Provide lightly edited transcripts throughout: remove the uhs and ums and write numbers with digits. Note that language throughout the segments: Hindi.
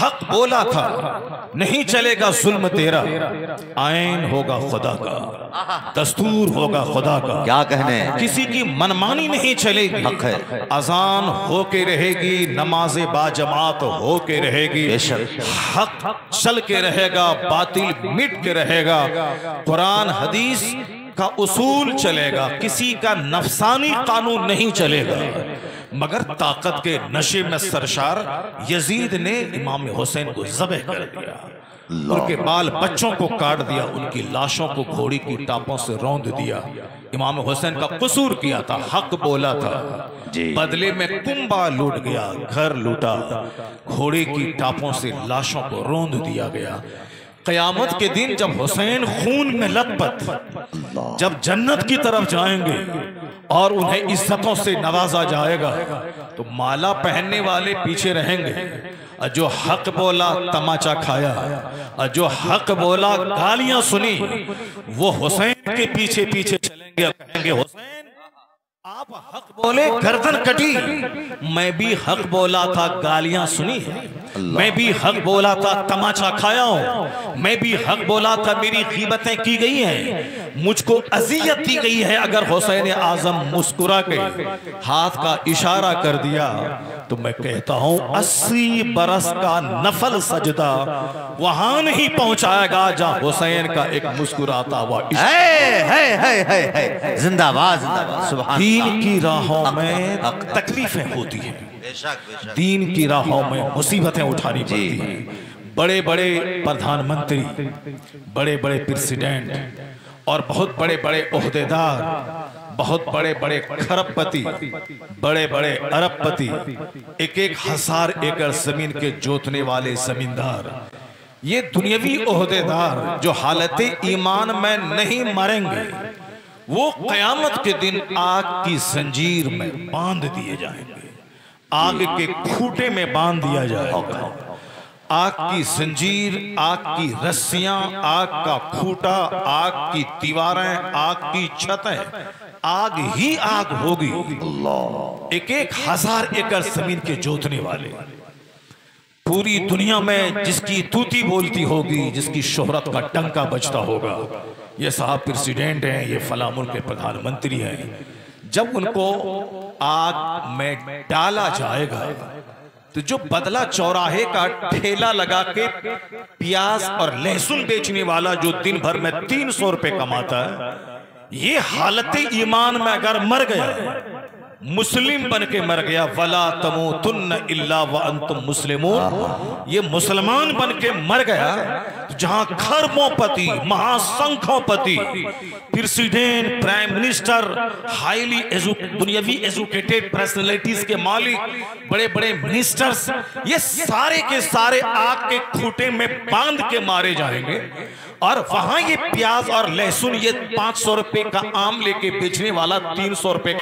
हक बोला था, नहीं चलेगा जुल्म तेरा, आइन होगा खुदा का, दस्तूर होगा खुदा का। क्या कहने, किसी की मनमानी नहीं चलेगी, हक है। अजान होके रहेगी, नमाज़े बाजमात होके रहेगी, हक चल के रहेगा, बातिल मिट के रहेगा। कुरान हदीस का उसूल चलेगा, किसी का नफसानी कानून नहीं चलेगा। मगर ताकत के नशे में सरशार यजीद ने इमाम हुसैन को ज़बह कर दिया, उनके बाल बच्चों को काट दिया, उनकी लाशों को घोड़ी की टापों से रौंद दिया। इमाम हुसैन का कसूर किया था, हक बोला था, बदले में कुंबा लूट गया, घर लूटा, घोड़े की टापों से लाशों को रौंद दिया गया। क़यामत के दिन जब हुसैन खून में लथपथ, जब जन्नत की तरफ जाएंगे और उन्हें इज्जतों से नवाजा जाएगा, तो माला पहनने वाले पीछे रहेंगे। जो हक बोला तमाचा खाया, जो हक बोला गालियां सुनी, वो हुसैन के पीछे पीछे चलेंगे, कहेंगे हुसैन आप हक बोले गर्दन कटी, मैं भी हक बोला था गालियां सुनी है, मैं भी हक बोला था तमाचा खाया हूं, मैं भी हक बोला था मेरी ग़ीबतें की गई हैं, मुझको अज़ियत दी गई है। अगर हुसैन आज़म मुस्कुरा के हाथ का इशारा कर दिया तो मैं कहता हूं 80 बरस का नफल सजदा वहां नहीं पहुंचाएगा जहां हुसैन का एक मुस्कुराता हुआ है। जिंदाबाद जिंदाबाद। सुभान दीन की राहों में तकलीफें होती हैं, दीन की राहों में मुसीबतें उठानी पड़ती हैं। बड़े बड़े प्रधानमंत्री, बड़े बड़े प्रेसिडेंट और बहुत बड़े बड़े ओहदेदार, बहुत बड़े बड़े खरबपति, बड़े बड़े अरबपति, एक एक हजार एकड़ जमीन के जोतने वाले जमींदार, ये दुनियावी ओहदेदार जो हालत ईमान में नहीं मरेंगे, वो क़यामत के दिन आग की जंजीर में बांध दिए जाएंगे, आग के खूंटे में बांध दिया जाएगा। आग की जंजीर, आग की रस्सियां, आग का खूंटा, आग की दीवारें, आग की छतें, आग ही आग होगी। एक एक हजार एकड़ जमीन के जोतने वाले, पूरी दुनिया में जिसकी तूती बोलती होगी, जिसकी शोहरत का टंका बजता होगा, ये साहब प्रेसिडेंट हैं, ये फला मुल्क के प्रधानमंत्री हैं, जब उनको आग में डाला जाएगा तो जो बदला चौराहे का ठेला लगा के प्याज और लहसुन बेचने वाला जो दिन भर में 300 रुपए कमाता है, ये हालत ईमान में अगर मर गया, मुस्लिम बन के मर गया, वला तमूतुन्न इल्ला व अंतुम मुस्लिमून, ये मुसलमान बन के मर गया, जहां खरबोंपति, महासंखोपति, प्रेसिडेंट, प्राइम मिनिस्टर, हाईली दुनियावी एजुकेटेड पर्सनैलिटीज के मालिक, बड़े बड़े मिनिस्टर्स, ये सारे के सारे आग के खूंटे में बांध के मारे जाएंगे। और वहां ये प्याज और लहसुन, ये 500 रुपए का आम लेके बेचने वाला 300 रुपए का,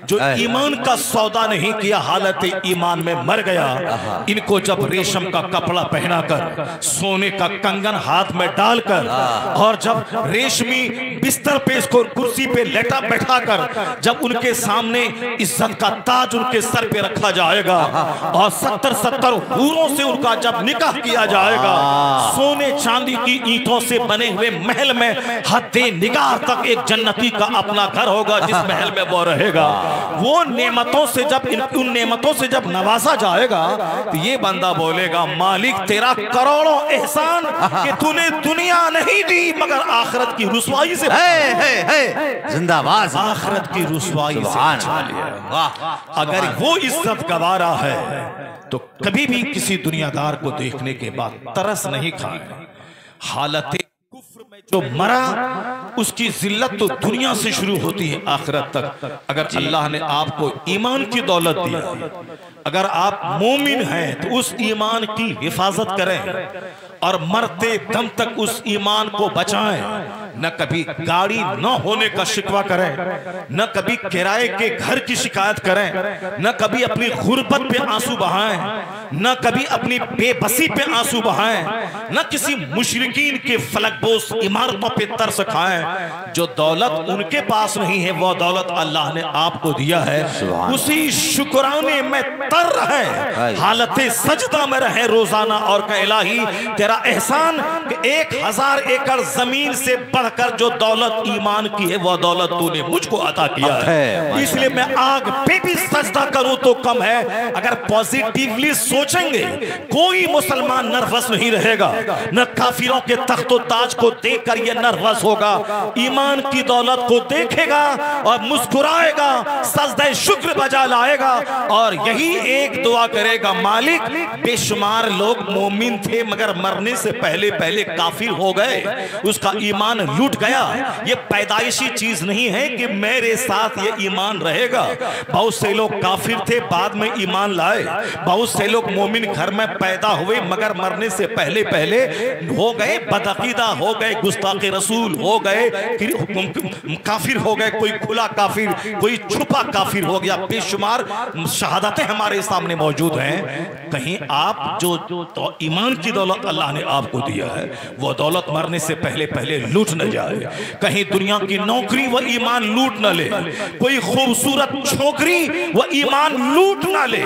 जो ईमान का सौदा नहीं किया, हालत ईमान में मर गया, इनको जब रेशम का कपड़ा पहनाकर, सोने का कंगन हाथ में डालकर, और जब रेशमी बिस्तर पे इसको कुर्सी पे लेटा बैठाकर जब उनके सामने इज्जत का ताज उनके सर पे रखा जाएगा, और 70-70 हूरों से उनका जब निकाह किया जाएगा, सोने चांदी की ईंटों से बने हुए महल में हद्दे निगाह तक एक जन्नती का अपना घर होगा, जिस महल में वो रहेगा। वो नेमतों से जब उन नेमतों से जब नवाजा जाएगा, तो ये बंदा बोलेगा, मालिक तेरा करोड़ों एहसान कि तूने दुनिया नहीं दी मगर आखिरत की रुसवाई से, जिंदाबाद, आखिरत की रुसवाई से बचा लिया। अगर वो इज्जत गवारा है तो कभी भी किसी दुनियादार को देखने के बाद तरस नहीं खाए। हालत कुफ्र में जो मरा, उसकी जिल्लत तो दुनिया से शुरू होती है आखिरत तक। अगर अल्लाह ने आपको ईमान की दौलत दी, अगर आप मोमिन हैं, तो उस ईमान की हिफाजत करें और मरते दम तक उस ईमान को बचाएं। न कभी गाड़ी न होने का शिकवा करें, न कभी किराए के घर की शिकायत करें, न कभी अपनी गुर्बत पे आंसू बहाएं, न कभी अपनी बेबसी पे आंसू बहाएं, न किसी मुशरिकीन के फलकबोस इमारतों पे तरस खाएं। जो दौलत उनके पास नहीं है वो दौलत अल्लाह ने आपको दिया है, उसी शुक्राने में तर रहे, हालत सजदा में रहे रोजाना। और कह इलाही तेरा एहसान कि 1000 एकड़ जमीन से बढ़कर जो दौलत ईमान की है वो दौलत तूने मुझको अता किया है, इसलिए मैं आग पे भी सजदा करूं तो कम है। अगर पॉजिटिवली सोचेंगे कोई मुसलमान नर्वस नहीं रहेगा, न काफिरों के तख्तो ताज को देखकर ये नर्वस होगा, ईमान की दौलत को देखेगा और मुस्कुराएगा, सजदे शुक्र बजा लाएगा और यही एक दुआ करेगा, मालिक बेशुमार लोग मोमिन थे मगर मरने से पहले पहले काफिर हो गए, उसका ईमान लूट गया। ये पैदाइशी चीज नहीं है कि मेरे साथ ये ईमान रहेगा। बहुत से लोग काफिर थे बाद में ईमान लाए, बहुत से लोग मोमिन घर में पैदा हुए मगर मरने से पहले पहले हो गए बदअकीदा, हो गए गुस्ताखे रसूल, हो गए काफिर हो गए, कोई खुला काफिर, कोई छुपा काफिर हो गया। बेशुमार शहादतें हमारे सामने मौजूद हैं। कहीं आप जो तो ईमान की दौलत अल्लाह ने आपको दिया है वो दौलत मरने से पहले पहले लूट न जाए, कहीं दुनिया की नौकरी व ईमान लूट न ले, कोई खूबसूरत छोकरी व ईमान लूट न ले।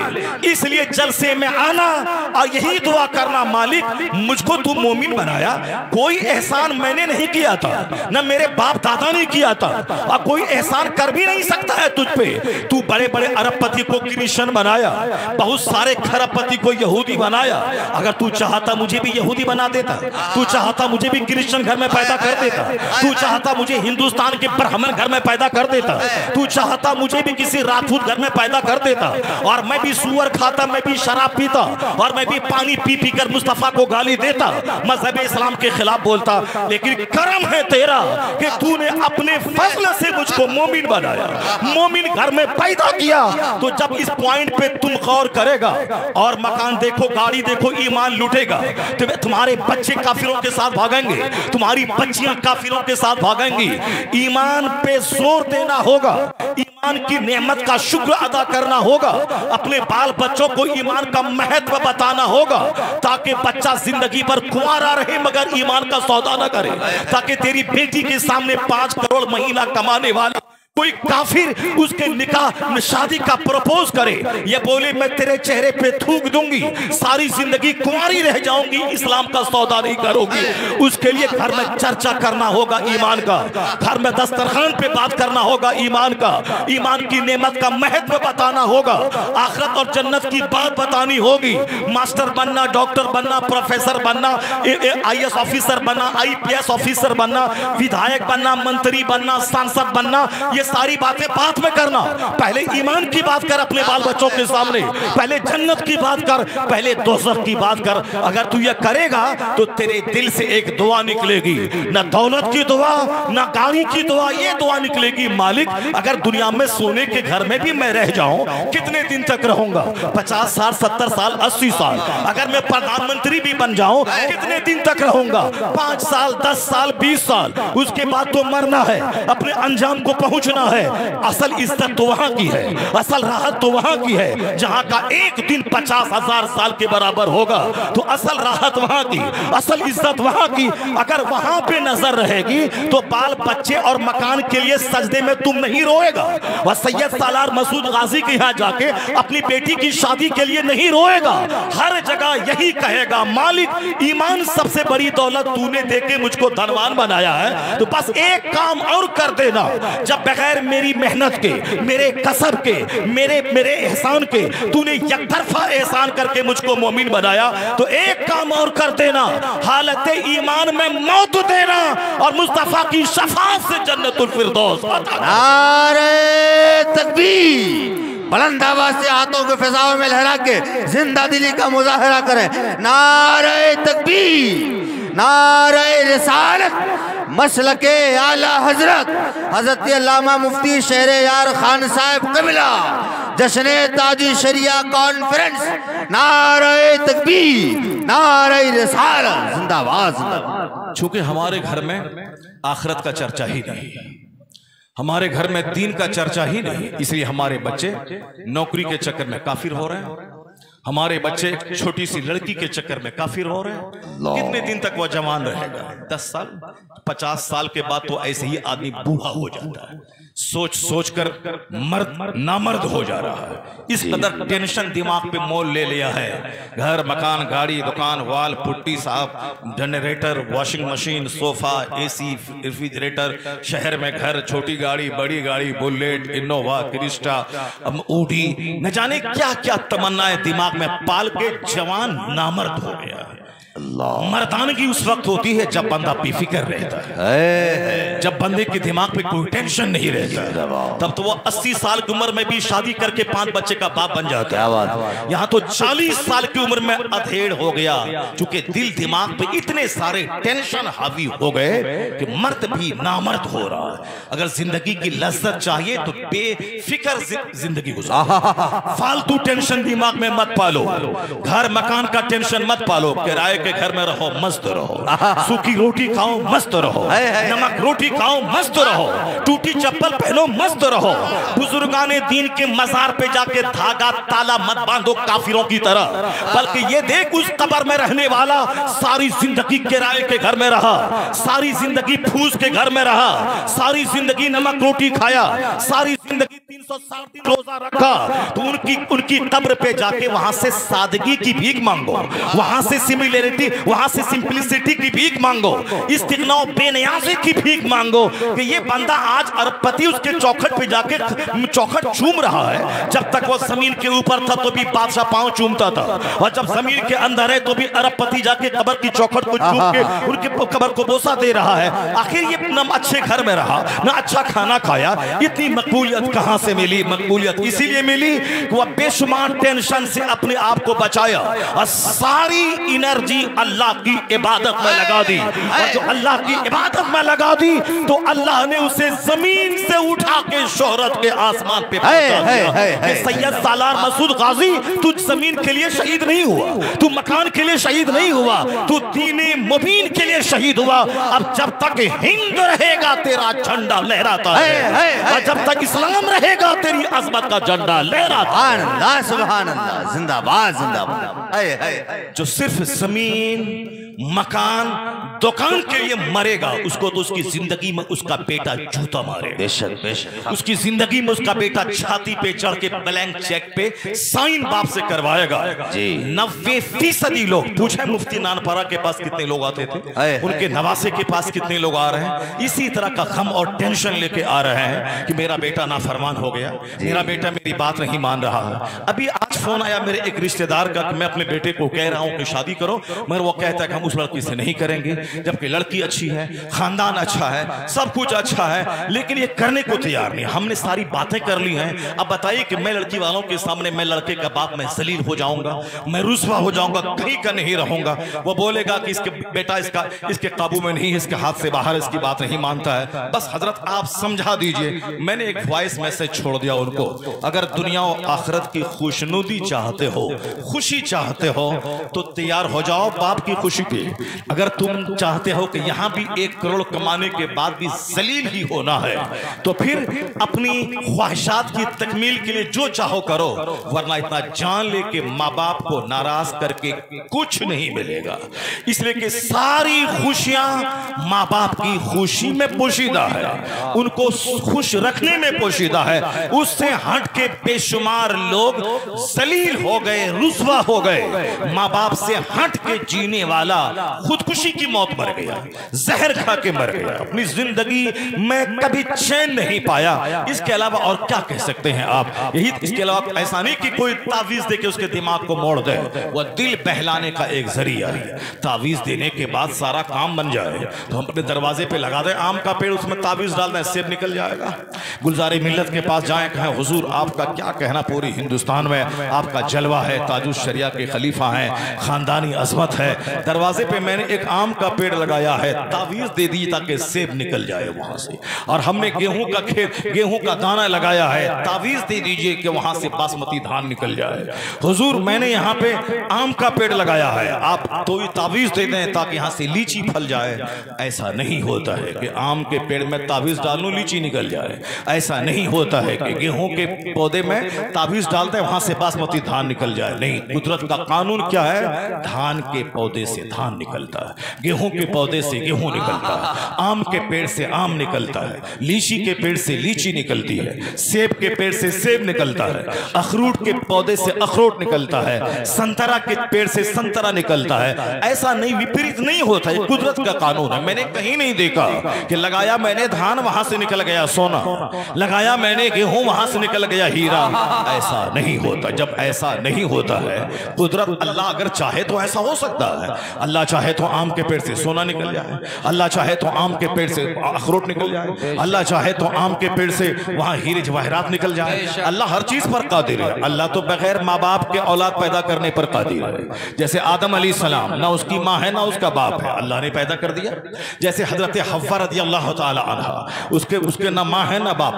इसलिए जलसे में आना और यही दुआ करना, मालिक मुझको तू मोमिन बनाया, कोई एहसान मैंने नहीं किया था, न मेरे बाप दादा ने किया था और कोई एहसान कर भी नहीं सकता है तुझ पे। तू बड़े बड़े अरबपति को क्रिश्चियन बनाया, बहुत सारे खरबपति को यहूदी बनाया। अगर तू चाहता मुझे भी यहूदी बना देता, तू चाहता मुझे भी क्रिश्चियन घर में पैदा कर देता, तू चाहता मुझे हिंदुस्तान के ब्राह्मण घर में पैदा कर देता, तू चाहता मुझे भी किसी राजपूत घर में पैदा कर देता और मैं भी सुअर खाता, मैं भी शराब पीता और मैं भी पानी पी पी कर मुस्तफा को गाली देता, मजहब इस्लाम के खिलाफ बोलता। लेकिन करम है तेरा कि तूने अपने फजल से मुझको मोमिन बनाया, मोमिन घर में पैदा किया। तो जब इस पॉइंट पे तुम गौर करेगा और मकान देखो, गाड़ी देखो, ईमान लूटेगा, तो तुम्हारे बच्चे काफिरों के साथ भागेंगे, तुम्हारी बच्चियां काफिरों के साथ भागेंगी। ईमान पे जोर देना होगा, ईमान की नेमत का शुक्र अदा करना होगा, अपने बाल बच्चों को ईमान का महत्व बताना होगा ताकि बच्चा जिंदगी भर कुंवारा रहे मगर ईमान का सौदा न करे, ताकि तेरी बेटी के सामने 5 करोड़ महीना कमाने वाला कोई काफिर उसके निकाह शादी का प्रपोज करे, ये बोले मैं तेरे चेहरे पे थूक दूंगी, सारी जिंदगी कुंवारी रह जाऊंगी, इस्लाम का सौदा नहीं करोगी। उसके लिए घर में चर्चा करना होगा ईमान का, घर में दस्तरखान पे बात करना होगा ईमान का, ईमान की नेमत का महत्व बताना होगा, आखिरत और जन्नत की बात बतानी होगी। मास्टर बनना, डॉक्टर बनना, प्रोफेसर बनना, IAS ऑफिसर बनना, IPS ऑफिसर बनना, विधायक बनना, मंत्री बनना, सांसद बनना, ये सारी बातें बात में करना। पहले ईमान की बात कर अपने बाल बच्चों के सामने, पहले जन्नत की बात कर, पहले दोज़ख की बात कर। अगर तू ये करेगा तो तेरे दिल से एक दुआ निकलेगी, न दौलत की दुआ, न गाड़ी की दुआ, ये दुआ निकलेगी, मालिक अगर दुनिया में सोने के घर में भी मैं रह जाऊं, कितने दिन तक रहूंगा? 50 साल, 70 साल, 80 साल। अगर मैं प्रधानमंत्री भी बन जाऊं, कितने दिन तक रहूंगा? 5 साल, 10 साल, 20 साल। उसके बाद तो मरना है, अपने अंजाम को पहुंचना है। असल इज्जत तो वहां की है, असल राहत तो वहां की है जहां का एक दिन 50,000 साल के बराबर होगा। तो असल राहत वहां की, असल इज्जत वहां की। अगर वहां पे नजर रहेगी तो बाल बच्चे और मकान के लिए सजदे में तुम नहीं रोएगा। वह सैयद सालार मसूद गाजी के यहाँ जाके अपनी बेटी की शादी के लिए नहीं रोएगा, हर जगह यही कहेगा, मालिक ईमान सबसे बड़ी दौलत तूने देके मुझको धनवान बनाया है, तो बस एक काम और कर देना। जब बगैर मेरी मेहनत के, मेरे कसब के, मेरे एहसान के तूने यकतरफा एहसान करके मुझको मोमिन बनाया, तो एक काम और कर देना, हालत ईमान में मौत देना और मुस्तफा की शफाअत से जन्नतुल फिरदौस। नारे तकबीर, बुलंद आवाज से हाथों के फिजाओं में लहरा के जिंदा दिली का मुजाहरा करें। नारे तकबीर, नारे रिसालत, मसलके आला हजरत हजरत अल्लामा मुफ्ती शेर यार खान साहब क़िबला, जश्न ताजी शरिया कॉन्फ्रेंस। नारे तकबीर, नारे रिसालत, जिंदाबाद जिंदाबाद। चूंकि हमारे घर में आखिरत का चर्चा ही नहीं, हमारे घर में दीन का चर्चा ही नहीं, इसलिए हमारे बच्चे नौकरी के चक्कर में काफिर हो रहे हैं, हमारे बच्चे एक छोटी सी लड़की के चक्कर में काफी रो रहे हैं। कितने दिन तक वह जवान रहेगा? 10 साल 50 साल के बाद तो ऐसे ही आदमी बूढ़ा हो जाता है। सोच सोच कर मर्द नामर्द हो जा रहा है। इस कदर टेंशन दिमाग पे मोल ले लिया है। घर मकान गाड़ी दुकान वाल पुट्टी साहब generator washing machine sofa AC refrigerator, शहर में घर छोटी गाड़ी बड़ी गाड़ी बुलेट इनोवा क्रिस्टा ऊडी, न जाने क्या क्या तमन्नाएं दिमाग में पाल के जवान नामर्द हो गया है। मर्दानगी उस वक्त होती है जब बंदा बेफिक्र रहता है, जब बंदे के दिमाग पे कोई टेंशन नहीं रहता, तब तो वो 80 साल की उम्र में भी शादी करके 5 बच्चे का बाप बन जाता है। यहाँ तो 40 साल की उम्र में अधेड़ हो गया, क्योंकि दिल दिमाग पे इतने सारे टेंशन हावी हो गए कि मर्द भी नामर्द हो रहा है। अगर जिंदगी की लज्जत चाहिए तो बेफिक्र जिंदगी गुजारो, फालतू टेंशन दिमाग में मत पालो, घर मकान का टेंशन मत पालो, किराए के घर में रहो मस्त रहो, सूखी रोटी खाओ मस्त रहो, नमक रोटी खाओ मस्त रहो, टूटी चप्पल पहनो मस्त रहो। बुजुर्गाने दीन के मजार पे जाके धागा ताला मत बांधो काफिरों की तरह, बल्कि ये देख उस कब्र में रहने वाला सारी जिंदगी किराए के घर में रहा, सारी जिंदगी फूस के घर में रहा, सारी जिंदगी नमक रोटी खाया, सारी जिंदगी 360 दिन रोजा रखा, तो उनकी कब्र पे जाके वहां से सादगी की भीख मांगो, वहां से सिमिलरिटी, वहां से सिंपलिसिटी की भीख मांगो, इस्तिग़ना बेनियाज़ी की भीख मांगो कि ये बंदा आज अरबपति उसके चौखट पे जाके चौखट चूम रहा है। जब तक वो जमीन के ऊपर था तो भी बादशाह पांव चूमता था, और जब जमीन के अंदर है तो भी अरबपति जाके कब्र की चौखट को चूम के उनके कब्र को बोसा दे रहा है। आखिर ये न अच्छे घर में रहा, न अच्छा खाना खाया, इतनी मकबूलियत कहां से मिली? मकबूलियत इसीलिए मिली कि वह बेशुमार टेंशन से अपने आप को बचाया और सारी एनर्जी अल्लाह की इबादत में लगा दी, और जो अल्लाह की इबादत में लगा दी तो अल्लाह ने उसे जमीन से उठा के शोहरत के आसमान पे पहुंचा दिया। सैयद सालार मसूद गाजी, तू जमीन के लिए शहीद नहीं हुआ, तू मकान के लिए शहीद नहीं हुआ, तू दीने मुबीन के लिए शहीद हुआ। अब जब तक हिंद रहेगा तेरा झंडा लहराता है, और जब तक इस्लाम रहेगा तेरी अजमत का झंडा लहराता है। सुभान अल्लाह, जिंदाबाद जिंदाबाद। जो सिर्फ जमीन मकान दुकान के लिए मरेगा, उसको तो उसकी जिंदगी में उसका बेटा जूता मारे, बेशक बेशक, उसकी जिंदगी में उसका बेटा छाती पे चढ़ के ब्लैंक चेक पे साइन बाप से करवाएगा। 90% लोग पूछे मुफ्ती नानपारा के पास कितने लोग आते थे, उनके नवासे के पास कितने लोग आ रहे हैं, इसी तरह का गम और टेंशन लेके आ रहे हैं कि मेरा बेटा नाफरमान हो गया, मेरा बेटा मेरी बात नहीं मान रहा है। अभी आज फोन आया मेरे एक रिश्तेदार का कि मैं अपने बेटे को कह रहा हूं कि शादी करो, मगर वो कहता है कि हम उस लड़की से नहीं करेंगे, जबकि लड़की अच्छी है, खानदान अच्छा है, सब कुछ अच्छा है, लेकिन ये करने को तैयार नहीं। हमने सारी बातें कर ली हैं, अब बताइए कि मैं लड़की वालों के सामने, मैं लड़के का बाप, मैं जलील हो जाऊंगा, मैं रुस्वा हो जाऊंगा, कहीं का नहीं रहूंगा। वो बोलेगा कि इसके बेटा इसके काबू में नहीं, इसके हाथ से बाहर, इसकी बात नहीं मानता है। बस हजरत आप समझा दीजिए। मैंने एक वॉइस मैसेज छोड़ दिया उनको, अगर दुनिया और आखिरत की खुशनुदी चाहते हो, खुशी चाहते हो, तो तैयार हो जाओ बाप की खुशी पे। अगर तुम चाहते हो कि यहां भी 1 करोड़ कमाने के बाद भी जलील ही होना है, तो फिर अपनी ख्वाहिशात की तकमील के लिए जो चाहो करो, वरना इतना जान लेके माँ बाप को नाराज करके कुछ नहीं मिलेगा। इसलिए कि सारी खुशियां माँ बाप की खुशी में पोशीदा है, उनको खुश रखने में पोशीदा है। उससे हट के बेशुमार लोग जलील हो गए, रुस्वा हो गए। माँ बाप से हट के जीने वाला खुदकुशी की मौत मर गया, जहर खा के मर गया, अपनी जिंदगी में कभी चैन नहीं पाया। इसके अलावा और क्या कह सकते हैं आप? यही, इसके अलावा ऐसा नहीं कि कोई तावीज देके उसके दिमाग को मोड़ दे, वह दिल बहलाने का एक जरिया है। तावीज देने के बाद सारा काम बन जाए तो हम अपने दरवाजे पे लगा दें आम का पेड़, उसमें तावीज डाल दें, सेब निकल जाएगा। गुलजारी मिल्लत के पास जाएं, कहें हुजूर आपका क्या कहना, पूरी हिंदुस्तान में आपका जलवा है, ताजुश शरिया के खलीफा हैं, खानदानी अजमत है, दरवाजे दरवाजे पे मैंने एक आम का पेड़ लगाया है, तावीज दे दी ताकि सेब निकल जाए वहां से। और हमने गेहूं का खेत, गेहूं का दाना लगाया है, तावीज दे दीजिए कि वहां से बासमती धान निकल जाए। हुजूर मैंने यहाँ पे आम का पेड़ लगाया है, आप तो तावीज दे दें ताकि यहाँ से लीची फल जाए। ऐसा नहीं होता है कि आम के पेड़ में तावीज डाल लूं लीची निकल जाए। ऐसा नहीं होता है कि गेहूं के पौधे में तावीज डालते हैं वहां से बासमती धान निकल जाए। नहीं, कुदरत का कानून क्या है? धान के पौधे से धान निकलता है, गेहूं के पौधे से गेहूं निकलता है, आम के पेड़ से आम निकलता है, लीची के पेड़ से लीची निकलती है, सेब के पेड़ से सेब निकलता है, अखरूट के पौधे से अखरोट निकलता है, संतरा के पेड़ से संतरा निकलता है। ऐसा नहीं, विपरीत नहीं होता, ये कुदरत का कानून है। मैंने कहीं नहीं देखा कि लगाया मैंने धान वहां से निकल गया सोना, लगाया मैंने गेहूं वहां से निकल गया हीरा। ऐसा नहीं होता। जब ऐसा नहीं होता है, कुदरत, अल्लाह अगर चाहे तो ऐसा हो सकता है। अल्लाह चाहे तो आम के पेड़ से सोना निकल जाए, अल्लाह चाहे तो आम के पेड़ से अखरोट निकल जाए, अल्लाह चाहे तो आम के पेड़ से वहां हीरे जवाहरात निकल जाए। अल्लाह हर चीज पर कादिर है। अल्लाह तो बगैर माँ बाप के औलाद पैदा करने पर कादिर है। जैसे आदम अलैहिस्सलाम, ना उसकी माँ है ना उसका बाप है, अल्लाह ने पैदा कर दिया। जैसे हजरत हव्वा रज़ियल्लाहु ताला अन्हा, उसके ना माँ है ना बाप,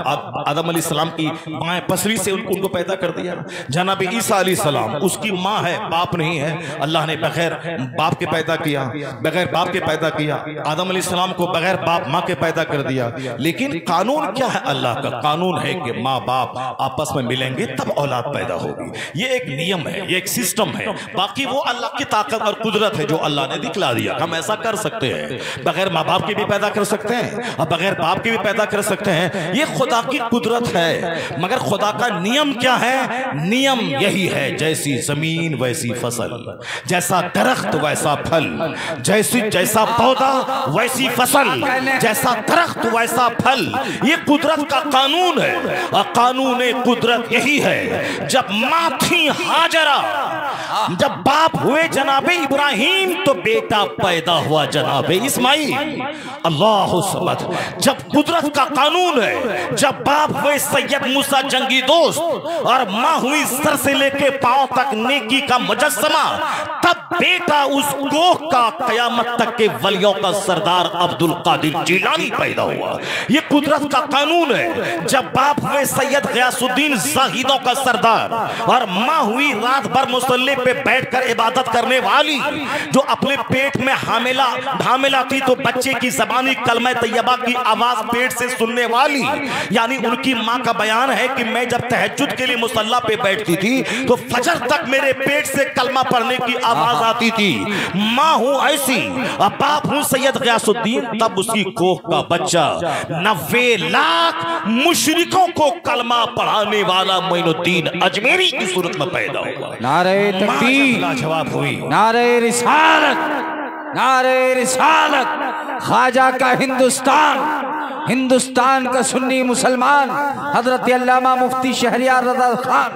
आदम अलैहिस्सलाम की माँ पसरी से उनको पैदा कर दिया। जनाब ईसा अलैहिस्सलाम, उसकी माँ है बाप नहीं है, अल्लाह ने बगैर बाप के पैदा किया, बगैर बाप के पैदा किया। आदम अलैहिस्सलाम को बगैर बाप माँ के पैदा कर दिया। लेकिन कानून क्या है? अल्लाह का कानून है कि माँ बाप आपस में मिलेंगे तब औलाद पैदा होगी। ये एक नियम है, ये एक सिस्टम है। बाकी वो अल्लाह की ताकत और कुदरत है जो अल्लाह ने दिखला दिया। हम ऐसा कर सकते हैं, बगैर माँ बाप के भी पैदा कर सकते हैं और बगैर बाप के भी पैदा कर सकते हैं। ये खुदा की कुदरत है। मगर खुदा का नियम क्या है? नियम यही है, जैसी जमीन वैसी फसल, जैसा दरख्त वैसा फल, जैसा पौधा वैसी फसल, जैसा दरख्त वैसा फल। ये कुदरत का कानून है। और कानून कुदरत यही है, जब माँ थी हाजरा, जब बाप हुए जनाबे इब्राहिम, तो बेटा पैदा हुआ जनाबे इस्माइल। अल्लाह समद। जब कुदरत का कानून है, जब बाप हुए सैयद मूसा जंगी दोस्त और माँ हुई सर से लेके पांव तक नेकी का मुजस्समा, तब बेटा उस गोह का कयामत तक के वलियों का सरदार अब्दुल कादिर जिलानी पैदा हुआ। ये कुदरत का कानून है। जब बाप हुए सैयद गयासुद्दीन जाहिदों का सरदार और माँ हुई रात भर मुसल्ले पे बैठकर इबादत करने वाली, जो अपने पेट में हामिला थी तो बच्चे की ज़बानी कलमा तैयबा की आवाज पेट से सुनने वाली। यानी उनकी माँ का बयान है कि मैं जब तहज्जुद के लिए मुसल्ला पे बैठती थी तो फजर तक मेरे पेट से कलमा पढ़ने की आवाज आती थी। माँ हूँ ऐसी और बाप हूँ सैयद गयासुद्दीन। तब उसकी कोख का बच्चा 90 लाख मुशरिकों को कलमा पढ़ाने वाला मोइनुद्दीन अजमेरी की सूरत में पैदा हुआ। नारे तकबीर, लाजवाब हुई। नारे रिसालत, नारे रिसालत। ख्वाजा का हिंदुस्तान का सुन्नी मुसलमान हजरत अल्लामा मुफ्ती शहरियार रज़ा खान।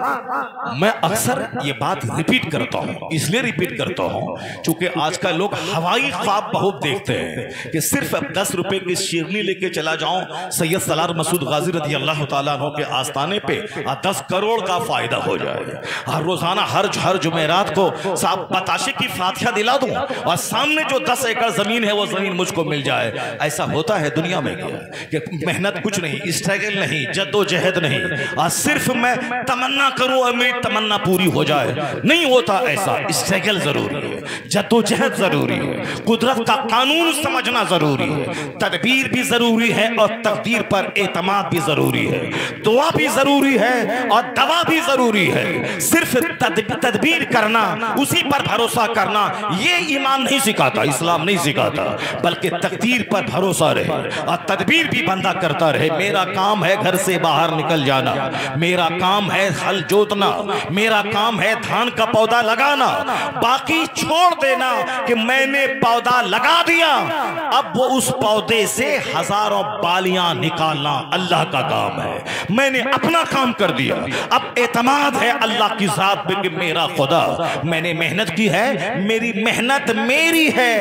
मैं अक्सर ये बात रिपीट करता हूँ, इसलिए रिपीट करता हूँ क्योंकि आजकल लोग हवाई ख्वाब बहुत देखते हैं कि सिर्फ 10 रुपए की शेरनी लेके चला जाऊं सैयद सलार मसूद गाजी रज़ी अल्लाह तआला अन्हु के आस्थाने पे 10 करोड़ का फायदा हो जाए। हर रोजाना हर जुमेरात को साहब बताशे की फातिहा दिला दूं और सामने जो 10 एकड़ जमीन है वो जमीन मुझको मिल जाए। ऐसा होता है दुनिया में क्या कि मेहनत कुछ नहीं, स्ट्रगल नहीं, जद्दोजहद नहीं, और सिर्फ मैं तमन्ना करूं और मेरी तमन्ना पूरी हो जाए, नहीं होता ऐसा। स्ट्रगल जरूरी है, जद्दोजहद जरूरी है, कुदरत का कानून समझना जरूरी है, तदबीर भी जरूरी है और तकदीर पर एतमाद भी जरूरी है, दुआ भी जरूरी है और दवा भी जरूरी है। सिर्फ तदबीर करना, उसी पर भरोसा करना, ये ईमान नहीं सिखाता, इस्लाम नहीं सिखाता, बल्कि तकदीर पर भरोसा रहे और तदबीर भी बंदा करता रहे। मेरा काम है घर से बाहर निकल जाना, मेरा काम है हल जोतना, मेरा काम है धान का पौधा लगाना, बाकी छोड़ देना कि मैंने पौधा लगा दिया, अब वो उस पौधे से हजारों बालियां निकालना अल्लाह का काम है। मैंने अपना काम कर दिया, अब एतमाद है अल्लाह की जात पे कि मेरा खुदा, मैंने मेहनत की है, मेरी मेहनत मेरी है,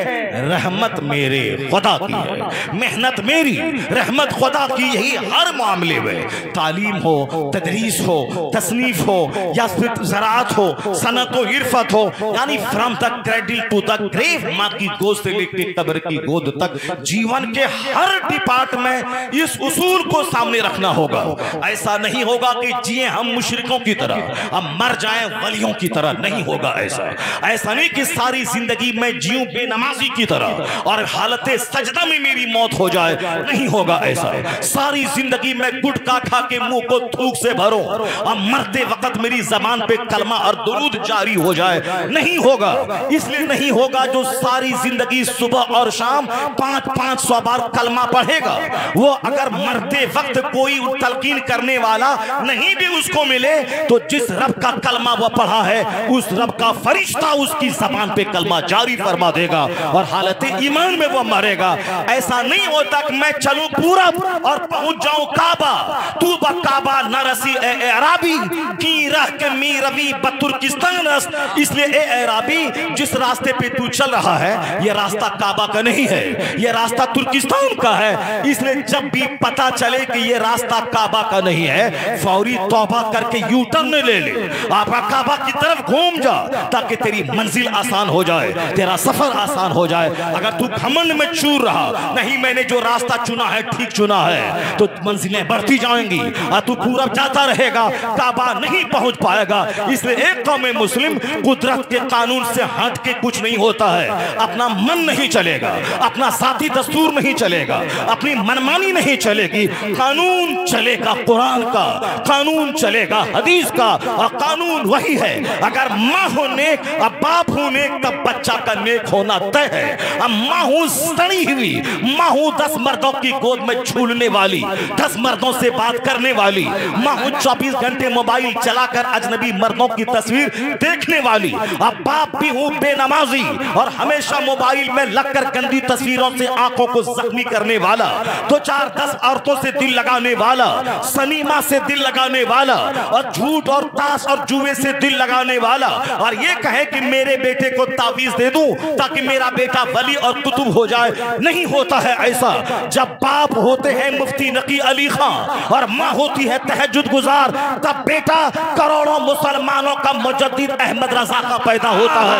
रहमत मेरे खुदा की है। मेहनत मेरी, रहमत खुदा की यही हर मामले में, तालीम हो, तदरीस हो, तसनीफ हो, या फिर ज़राअत हो, सनत हो, इरफत हो, यानी from the cradle to the grave, माँ की गोद से लेकर कब्र की गोद तक जीवन के हर डिपार्ट में इस उसूल को सामने रखना होगा। ऐसा नहीं होगा कि जिए हम मुशरिकों की तरह, हम मर जाएं वलियों की तरह, नहीं होगा ऐसा। ऐसा नहीं कि सारी जिंदगी में जीऊं बेनमाजी की तरह और हालत सजदा में मेरी मौत हो जाए, नहीं होगा ऐसा। सारी जिंदगी में गुटखा खा के मुंह को थूक से भरो और मरते वक्त मेरी जबान पे कलमा और दुरूद जारी हो जाए, नहीं होगा। इसलिए नहीं होगा जो सारी जिंदगी सुबह और शाम 500 बार कलमा पढ़ेगा, वो अगर मरते वक्त कोई तलकीन करने वाला नहीं भी उसको मिले तो जिस रब का कलमा वो पढ़ा है उस रब का फरिश्ता उसकी जबान पे कलमा जारी फरमा देगा और हालत ईमान में वो मरेगा। ऐसा नहीं होता कि मैं चलूं पूरा और पहुंच जाऊं काबा, तू बकाबा न रसी ए अराबी की रह के मी रवि बतुर्किस्तान रस। इसलिए ए अराबी, जिस रास्ते पे तू चल रहा है ये रास्ता काबा का नहीं है, ये रास्ता तुर्किस्तान का है। इसलिए जब भी पता चले कि ये रास्ता काबा का नहीं है, फौरी तौबा करके यू टर्न ले ले, आप काबा की तरफ घूम जा ताकि तेरी मंजिल आसान हो जाए, तेरा सफर आसान हो जाए। अगर तू घमंड में चूर रहा, नहीं मैंने जो रास्ता चुना है ठीक चुना है, तो मंजिलें बढ़ती जाएंगी और तू पूरब जाता रहेगा, काबा नहीं पहुंच पाएगा। इसलिए एक कौम मुस्लिम कुदरत के कानून से हट के कुछ नहीं होता है। अपना मन नहीं चलेगा, अपना साथी दस्तूर नहीं चलेगा, अपनी मनमानी नहीं चलेगी। कानून चलेगा कुरान का, कानून चलेगा हदीस का, और कानून वही है अगर माँ हो नेक अब बाप हो नेक तब बच्चा का नेक होना तय है। अब माँ हूं सड़ी हुई, माँ हूं 10 मर्दों की गोद में झूलने वाली, 10 मर्दों से बात करने वाली, माँ हूं 24 घंटे मोबाइल चलाकर अजनबी मर्दों की तस्वीर देखने वाली। अब बाप भी हूं बेनमाजी और हमेशा मोबाइल में लगकर गंदी तस्वीरों से आंखों को जख्मी करने वाला, 2-4-10 औरतों से दिल लगाने वाला, सनीमा से दिल लगाने वाला, और झूठ और ताश और जुए से दिल लगाने वाला, और ये कहे कि मेरे बेटे को तावीज दे दूं ताकि मेरा बेटा वली और कुतुब हो जाए, नहीं होता है ऐसा। जब बाप होते हैं मुफ्ती नकी अली खान और माँ होती है तहज्जुद गुजार, तब बेटा करोड़ों मुसलमानों का मुजद्दिद अहमद रजा का पैदा होता है।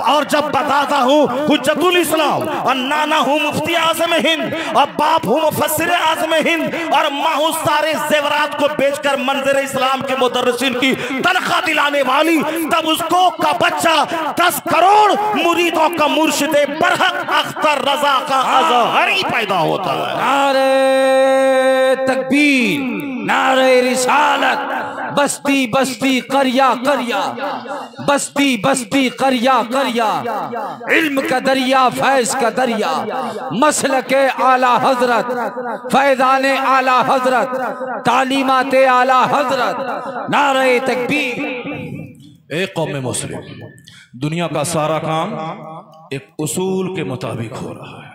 और जब बताता हूँ हुज्जतुल इस्लाम, और नाना हूँ मुफ्ती आज़म हिंद, और बाप हूँ मुफस्सिर आज़म हिंद, और माँ हूँ सारे जेवरात को बेचकर मंज़िल इस्लाम के मुदर्रिसीन की तनख्वाह दिलाने वाली, तब उसको का बच्चा 10 करोड़ मुरीदों का मुर्शिदे बरहक अख्तर रजा का अज़हरी पैदा होता है। नारे तकबीर, नारे रिसालत, बस्ती बस्ती करिया करिया, बस्ती बस्ती करिया करिया, इल्म का दरिया फैज का दरिया, मसलके आला हजरत, फैज़ाने आला हजरत, तालीमाते आला हजरत, नारे तकबीर। एक कौम मुस्लिम दुनिया का सारा काम एक उसूल के मुताबिक हो रहा है।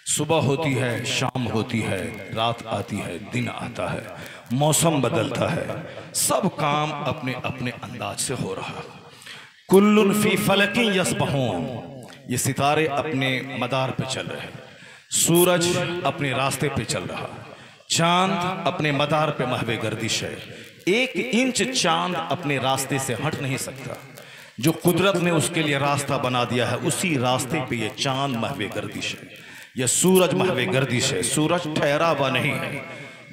सुबह होती है, शाम होती है, रात आती है, दिन आता है, मौसम बदलता है, सब काम अपने अपने अंदाज से हो रहा है। कुल्लुन फी फलकिन यस्बहून, ये सितारे अपने मदार पे चल रहे हैं, सूरज अपने रास्ते पे चल रहा, चांद अपने मदार पे महवे गर्दिश है। 1 इंच चांद अपने रास्ते से हट नहीं सकता। जो कुदरत ने उसके लिए रास्ता बना दिया है उसी रास्ते पे ये चांद महवे गर्दिश है, यह सूरज महवे गर्दिश है। सूरज ठहरा हुआ नहीं है।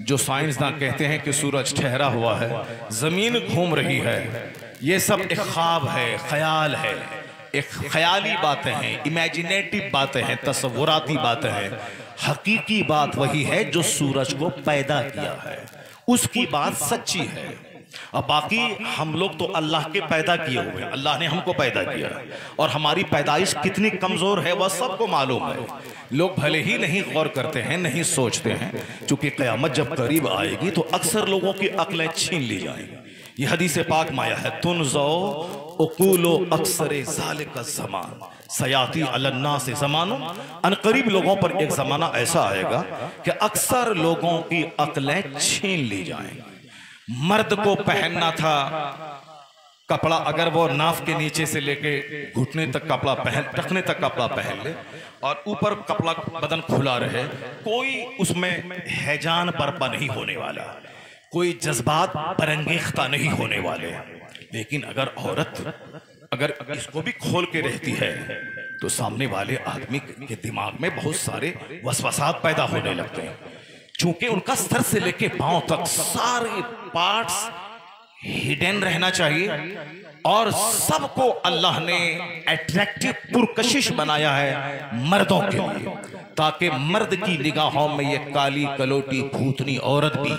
जो साइंसदान कहते हैं कि सूरज ठहरा हुआ है, जमीन घूम रही है, ये सब एक ख्वाब है, ख्याल है, एक ख्याली बातें हैं, इमेजिनेटिव बातें हैं, तस्वुराती बातें हैं। हकीकी बात वही है जो सूरज को पैदा किया है, उसकी बात सच्ची है। अब बाकी हम लोग तो अल्लाह के पैदा किए हुए हैं, अल्लाह ने हमको पैदा किया और हमारी पैदाइश कितनी कमजोर है वह सबको मालूम है। लोग भले ही नहीं गौर करते हैं, नहीं सोचते हैं, क्योंकि क़यामत जब करीब आएगी तो अक्सर लोगों की अक्लें छीन ली जाएंगी। यह हदीस पाक में आया है, तुनज़ो उक़ूलो अक्सरे ज़ालिका ज़मान सयाती अलन्ना से ज़मानो, अनकरीब लोगों पर एक ज़माना ऐसा आएगा कि अक्सर लोगों की अक्लें छीन ली जाएंगी। मर्द को पहनना था कपड़ा अगर वो नाफ के नीचे से लेके घुटने तक कपड़ा टखने तक कपड़ा पहन ले और ऊपर कपड़ा बदन खुला रहे, कोई उसमें हैजान बर्पा नहीं होने वाला, कोई जज्बात बरंगेख्ता नहीं होने वाले। लेकिन अगर औरत अगर इसको भी खोल के रहती है तो सामने वाले आदमी के दिमाग में बहुत सारे वसवसात पैदा होने लगते हैं, क्योंकि उनका सर से लेके पांव तक सारे पार्ट्स हिडन रहना चाहिए और सबको अल्लाह ने अट्रैक्टिव पुरकशिश बनाया है मर्दों के लिए, ताकि मर्द की निगाहों में ये काली कलोटी भूतनी औरत भी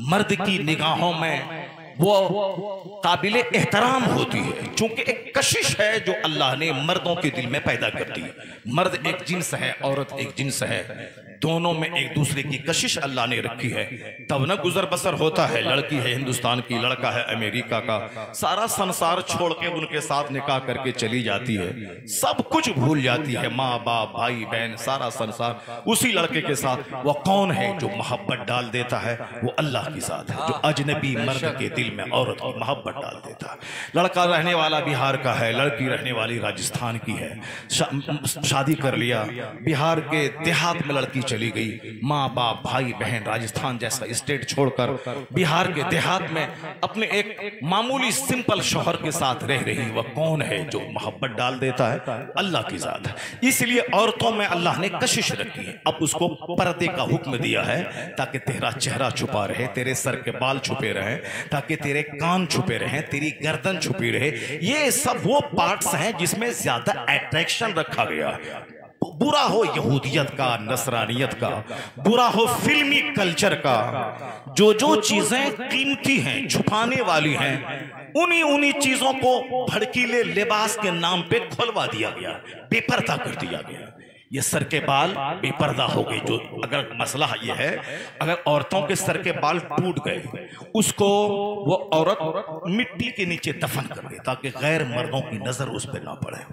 मर्द की निगाहों में वो काबिले एहतराम होती है, क्योंकि एक कशिश है जो अल्लाह ने मर्दों के दिल में पैदा कर दी। मर्द एक जिन्स है, औरत एक जिन्स है, दोनों में एक दूसरे की कशिश अल्लाह ने रखी है, तब न गुजर बसर होता है। लड़की है हिंदुस्तान की, लड़का है अमेरिका का, सारा संसार छोड़ के उनके साथ निकाह करके चली जाती है, सब कुछ भूल जाती है, माँ बाप भाई बहन सारा संसार उसी लड़के के साथ। वो कौन है जो मोहब्बत डाल देता है? वो अल्लाह की जात है, जो अजनबी मर्द के दिल में औरत की मोहब्बत डाल देता है। लड़का रहने वाला बिहार का है, लड़की रहने वाली राजस्थान की है, शादी कर लिया, बिहार के देहात में लड़की चली गई, माँ बाप भाई बहन राजस्थान जैसा स्टेट छोड़कर बिहार के देहात में अपने एक मामूली सिंपल शौहर के साथ रह रही। वह कौन है जो मोहब्बत डाल देता है? अल्लाह की जात है। इसलिए औरतों में अल्लाह ने कशिश रखी है। अब उसको पर्दे का हुक्म दिया है ताकि तेरा चेहरा छुपा रहे, तेरे सर के बाल छुपे रहे, ताकि तेरे कान छुपे रहे, तेरी गर्दन छुपी रहे। ये सब वो पार्ट्स हैं जिसमें ज्यादा अट्रैक्शन रखा गया है। बुरा हो यहूदियत का, नसरानियत का, बुरा हो फिल्मी कल्चर का, जो जो चीजें कीमती हैं, छुपाने वाली हैं, उन्हीं चीजों को भड़कीले लिबास के नाम पे खुलवा दिया गया, बेपर्दा कर दिया गया। ये सर के बाल बेपर्दा हो गए। जो अगर मसला ये है, अगर औरतों के सर के बाल टूट गए, उसको वो औरत मिट्टी के नीचे दफन कर दे ताकि गैर मर्दों की नजर उस पर ना पड़े।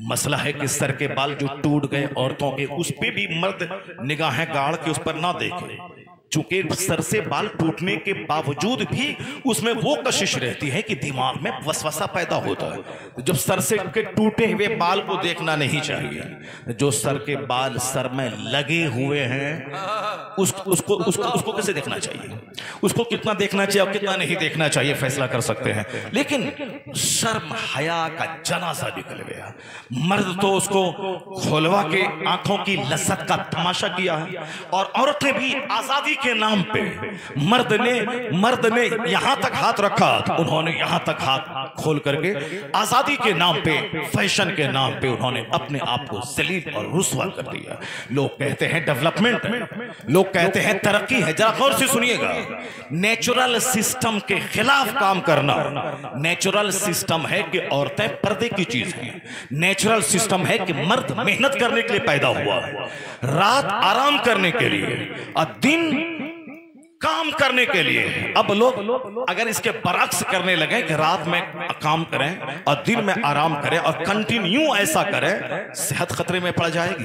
मसला है कि सर के बाल जो टूट गए औरतों के, उस पे भी मर्द निगाहें गाड़ के उस पर ना देखे, चूंकि सर से बाल टूटने के बावजूद भी उसमें वो कशिश रहती है कि दिमाग में वसवसा पैदा होता है। जब सर से के टूटे हुए बाल को देखना नहीं चाहिए, जो सर के बाल सर में लगे हुए हैं उसको कैसे देखना चाहिए, उसको कितना देखना चाहिए और कितना नहीं देखना चाहिए फैसला कर सकते हैं। लेकिन शर्म हया का जनाजा निकल गया। मर्द तो उसको खोलवा के आंखों की लज्जत का तमाशा किया है, और औरतें भी आजादी के नाम पे मर्द ने यहां तक हाथ रखा, उन्होंने यहां तक हाथ खोल करके आजादी के नाम पे, फैशन के नाम पे उन्होंने अपने आप को जलील और रुस्वा कर दिया। लोग कहते हैं डेवलपमेंट, लोग कहते हैं तरक्की है। जरा गौर से सुनिएगा, नेचुरल सिस्टम के खिलाफ काम करना नेचुरल सिस्टम है कि औरतें पर्दे की चीज हैं। नेचुरल सिस्टम है कि मर्द मेहनत करने के लिए पैदा हुआ है, रात आराम करने के लिए और दिन काम करने के लिए। अब लोग अगर इसके बरक्स करने लगे कि रात में काम करें और दिन में आराम करें और कंटिन्यू ऐसा करें, सेहत खतरे में पड़ जाएगी।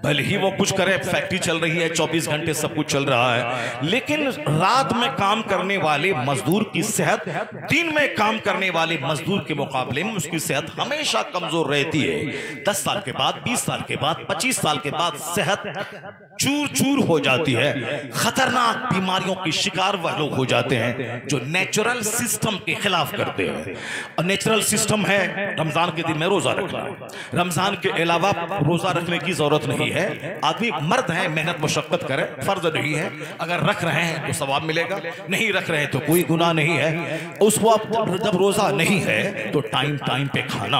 भले ही वो कुछ करे, फैक्ट्री चल रही है, 24 घंटे सब कुछ चल रहा है, लेकिन रात में काम करने वाले मजदूर की सेहत दिन में काम करने वाले मजदूर के मुकाबले में उसकी सेहत हमेशा कमजोर रहती है। 10 साल के बाद, 20 साल के बाद, 25 साल के बाद सेहत चूर चूर हो जाती है। खतरनाक बीमारियों की शिकार वह लोग हो जाते हैं जो नेचुरल सिस्टम के खिलाफ करते हैं। और नेचुरल सिस्टम है रमजान के दिन में रोजा रखना। रमजान के अलावा रोजा रखने की जरूरत नहीं है। आदमी मर्द है, मेहनत मुशक्कत करे, फर्ज नहीं है। अगर रख रहे हैं तो सवाब मिलेगा, नहीं रख रहे हैं तो कोई गुनाह नहीं है। उस वक्त जब रोजा नहीं है तो टाइम टाइम पे खाना।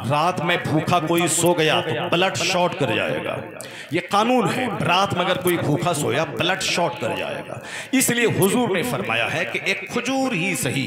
रात में भूखा कोई सो गया तो ब्लड शॉर्ट कर जाएगा, ये कानून है। रात में अगर कोई भूखा सोया ब्लड शॉर्ट कर जाएगा। इसलिए हुजूर ने फरमाया है कि एक खजूर ही सही,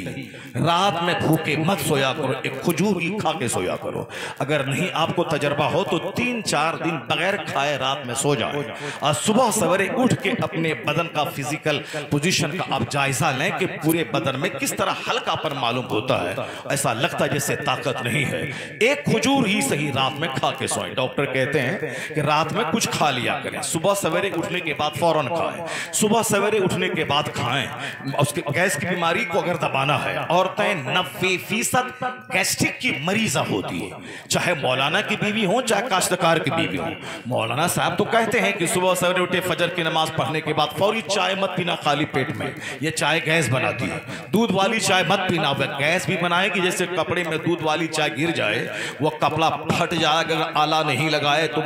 रात में भूखे मत सोया करो, एक खजूर ही खा के सोया करो। अगर नहीं आपको तजर्बा हो तो 3-4 दिन बगैर खाए रात में सो जाओ और सुबह सवेरे उठ के अपने बदन का फिजिकल पोजीशन का आप जायजा लें कि पूरे बदन में किस तरह हल्कापन मालूम होता है। ऐसा लगता है जैसे ताकत नहीं है। एक खजूर ही सही रात में खा के सोएं। डॉक्टर कहते हैं कि रात में कुछ खा लिया करें, सुबह सवेरे उठने के बाद फौरन खाएं। सुबह सवेरे उठने उठने के बाद खाएं। उसके गैस की बीमारी को अगर दबाना है, औरतें 90% गैस्ट्रिक की मरीजा होती है, चाहे मौलाना की बीवी हो चाहे काश्तकार की बीवी हो। मौलाना साहब तो कहते हैं कि सुबह सवेरे उठे फजर की नमाज पढ़ने के बाद फौरी चाय मत पीना खाली पेट में, ये चाय गैस बनाती है। दूध वाली चाय मत पीना, वह गैस भी बनाएगी। जैसे कपड़े में दूध वाली चाय गिर जाए वो कपड़ा फट जाएगा, अगर आला नहीं लगाए तो